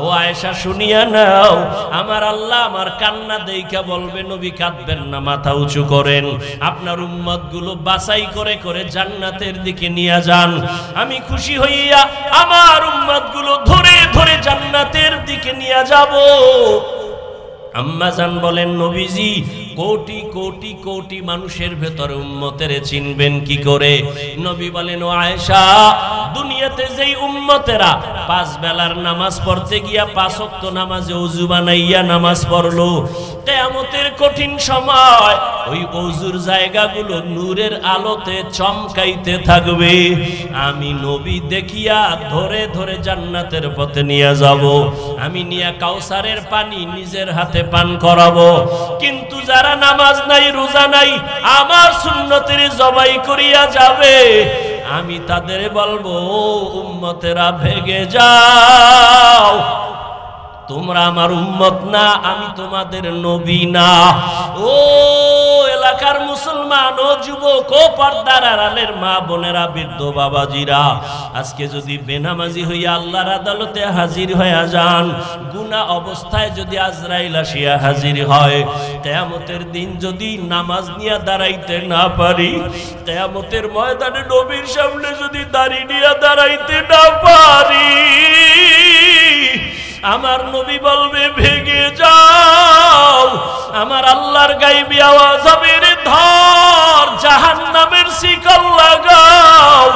ও আয়েশা শুনিয়া নাও, আমার আল্লাহ আমার কান্না দেইখা বলবে, নবী কাঁদবেন না, মাথা উঁচু করেন, আপনার উম্মত গুলো বাছাই করে করে জান্নাতের দিকে নিয়ে যান, আমি খুশি হইয়া আমার উম্মত গুলো ধরে ধরে জান্নাতের দিকে নিয়ে যাব। আম্মা জান বলেন, নবীজি কোটি কোটি কোটি মানুষের ভেতরে উম্মতের চিনবেন কি করে? নবী বলেন, ও আয়েশা দুনিয়াতে যেই উম্মতেরা 5 বেলার নামাজ পড়তে গিয়া 5 ওয়াক্ত নামাজে ওযু বানাইয়া নামাজ পড়লো, কিয়ামতের কঠিন সময় ওই ওযুর জায়গাগুলো নূরের আলোতে চমকাইতে থাকবে, আমি নবী দেখিয়া ধরে ধরে জান্নাতের পথে নিয়ে যাব, আমি নিয়া কাউসারের পানি নিজের হাতে পান করাবো। কিন্তু যারা নামাজ নাই রোজা নাই আমার সুন্নতের জবাই করিয়া যাবে, আমি তাদের বলবো, উম্মতেরা ভেগে যাও, তোমরা আমার উম্মত না, আমি তোমাদের নবী না। ও এলাকার মুসলমান, ও যুবক, ও পর্দার আড়ালের মা বোনেরা, বৃদ্ধ বাবাজিরা, আজকে যদি বেনামাজি হইয়া আল্লাহর আদালতে হাজির হইয়া যান, গুনাহ অবস্থায় যদি আজরাইল আসিয়া হাজির হয়, কিয়ামতের দিন যদি নামাজ নিয়ে দাঁড়াইতে না পারি, কিয়ামতের ময়দানে নবীর সামনে যদি দাঁড়ি নিয়ে দাঁড়াইতে না পারি, আমার নবী বলবে, ভেগে যাও, আমার আল্লাহর গায়বী আওয়াজ হবে, রে ধর, জাহান্নামের শিকল লাগাও,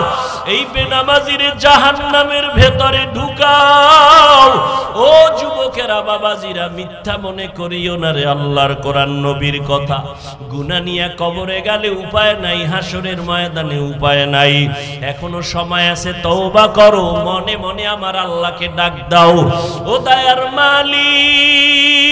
এই বেনামাজির জাহান্নামের ভেতরে ঢুকাও। ও যুবকেরা, বাবাজিরা, মিথ্যা মনে করিও না রে আল্লাহর কোরআন নবীর কথা, গুনাহ নিয়ে কবরে গেলে উপায় নাই, হাসরের ময়দানে উপায় নাই, এখনো সময় আছে, তওবা করো, মনে মনে আমার আল্লাহকে ডাক দাও, ও দয়ার মালিক,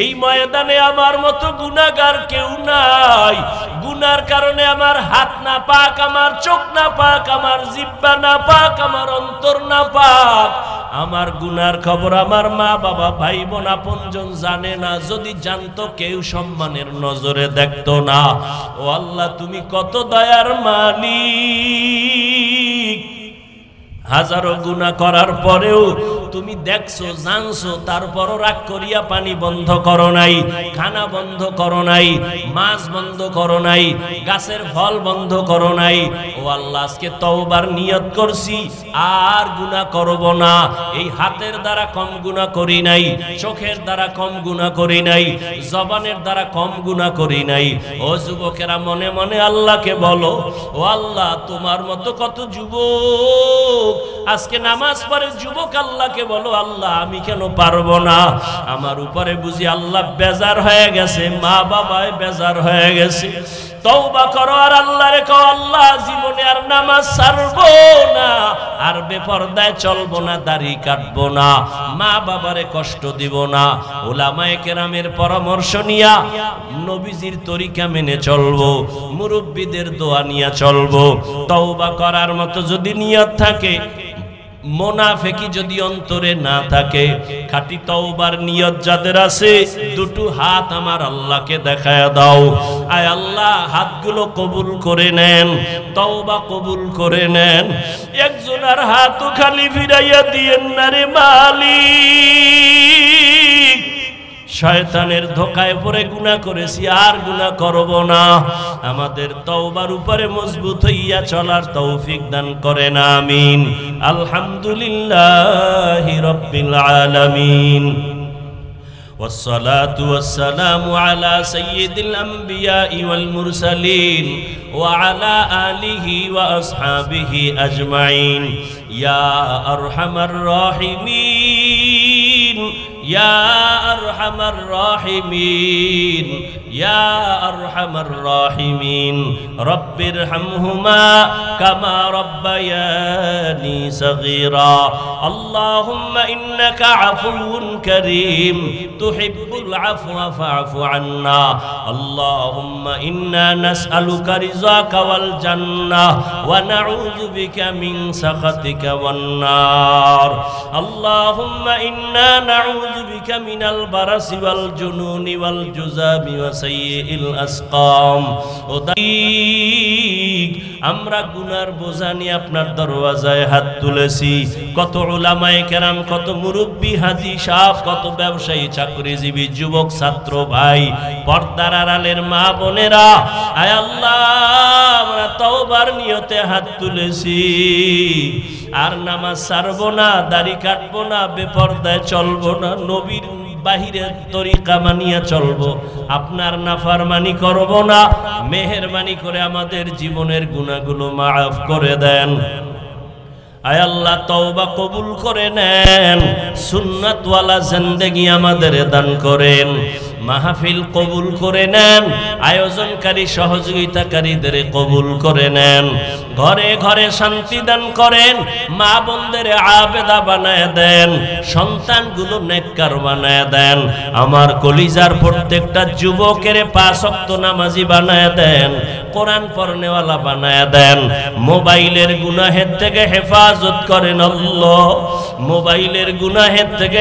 এই ময়দানে আমার মতো গুনাহগার কেউ নাই, গুনার কারণে আমার হাত না পাক, আমার চোখ না পাক, আমার জিহ্বা না পাক, আমার অন্তর না পাক, আমার গুনার খবর আমার মা বাবা ভাই বোন আপনজন জানে না, যদি জানতো কেউ সম্মানের নজরে দেখতো না। ও আল্লাহ, তুমি কত দয়ার মালিক, হাজারো গুনাহ করার পরেও তুমি দেখছো, জানছো, তারপরও রাগ করিয়া পানি বন্ধ করো নাই, খানা বন্ধ করো নাই, মাছ বন্ধ করো নাই, গাছের ফল বন্ধ করো নাই। ও আল্লাহ, আজকে তওবার নিয়ত করছি, আর গুনাহ করব না, এই হাতের দ্বারা কম গুনাহ করি নাই, চোখের দ্বারা কম গুনাহ করি নাই, জবানের দ্বারা কম গুনাহ করি নাই। ও যুবকেরা, মনে মনে আল্লাহকে বলো, ও আল্লাহ, তোমার মতো কত যুবক আজকে নামাজ পড়ে, যুবক আল্লাহকে বলো, আল্লাহ আমি কেন পারবো না, আমার উপরে বুঝি আল্লাহ বেজার হয়ে গেছে, মা বাবায় বেজার হয়ে গেছে। তওবা করো আর আল্লাহরে কও, আল্লাহ জীবনে আর নামাজ ছাড়বো না, আর বেপরদায় চলবো না, দাড়ি কাটবো না, মা বাবারে কষ্ট দিব না, উলামায়ে কেরামের পরামর্শ নিয়া নবীজির তরিকা মেনে চলবো, মুরব্বিদের দোয়া নিয়া চলবো। তওবা করার মতো যদি নিয়ত থাকে, মুনাফিকি যদি অন্তরে না থাকে, খাঁটি তওবার নিয়ত যাদের আছে, দুটো হাত আমার আল্লাহকে দেখায়া দাও। আয় আল্লাহ, হাতগুলো কবুল করে নেন, তওবা কবুল করে নেন। একজনের হাতও খালি ফিরাইয়া দিয়েন না রে মালিক, শয়তানের ধোকায় পড়ে গুনাহ করেছি, আর গুনাহ করব না। আমাদের তওবার উপরে মজবুত হইয়া চলার তৌফিক দান করেন, আমিন। আলহামদুলিল্লাহি রাব্বিল আলামিন। والصلاة والسلام على سيد الأنبياء والمرسلين وعلى آله وأصحابه أجمعين يا أرحم الراحمين يا أرحم الراحمين يا أرحم الراحمين رب ارحمهما كما ربياني صغيرا اللهم إنك عفو كريم تحب العفو فاعف عنا اللهم إنا نسألك رضاك والجنة ونعوذ بك من سخطك والنار اللهم إنا نعوذ بك من البرص والجنون والجذام وسيء الأسقام আমরা গুনার বোঝা নিয়ে আপনার দরওয়াজায় হাত তুলেছি। কত উলামায়ে কেরাম, কত মুরব্বী, হাজী সাহেব, কত ব্যবসায়ী, চাকরিজীবী, যুবক, ছাত্র ভাই, পর্দার আড়ালের মা বোনেরা, আয় আল্লাহ আমরা তওবার নিয়তে হাত তুলেছি। আর নামাজ ছাড়বো না, দাড়ি কাটবো না, বেপরদায় চলবো না, নবীর বাহিরের তরিকা মানিয়া চলবো, আপনার নাফরমানি করব না। মেহেরবানি করে আমাদের জীবনের গুনাহগুলো মাফ করে দেন। আয় আল্লাহ তওবা কবুল করে নেন, সুন্নাতওয়ালা জিন্দেগি আমাদের দান করেন, মাহফিল কবুল করে নেন, আয়োজনকারী সহযোগিতাকারীদের কবুল করে নেন, ঘরে ঘরে শান্তি দান করেন, মা বোনদের আবেদা বানায় দেন, সন্তানগুলো নেককার বানায় দেন, আমার কলিজার প্রত্যেকটা যুবকের 5 ওয়াক্ত নামাজি বানায় দেন, কোরআন পড়নেওয়ালা বানায় দেন, মোবাইলের গুনাহের থেকে হেফাজত করেন আল্লাহ, মোবাইলের গুনাহের থেকে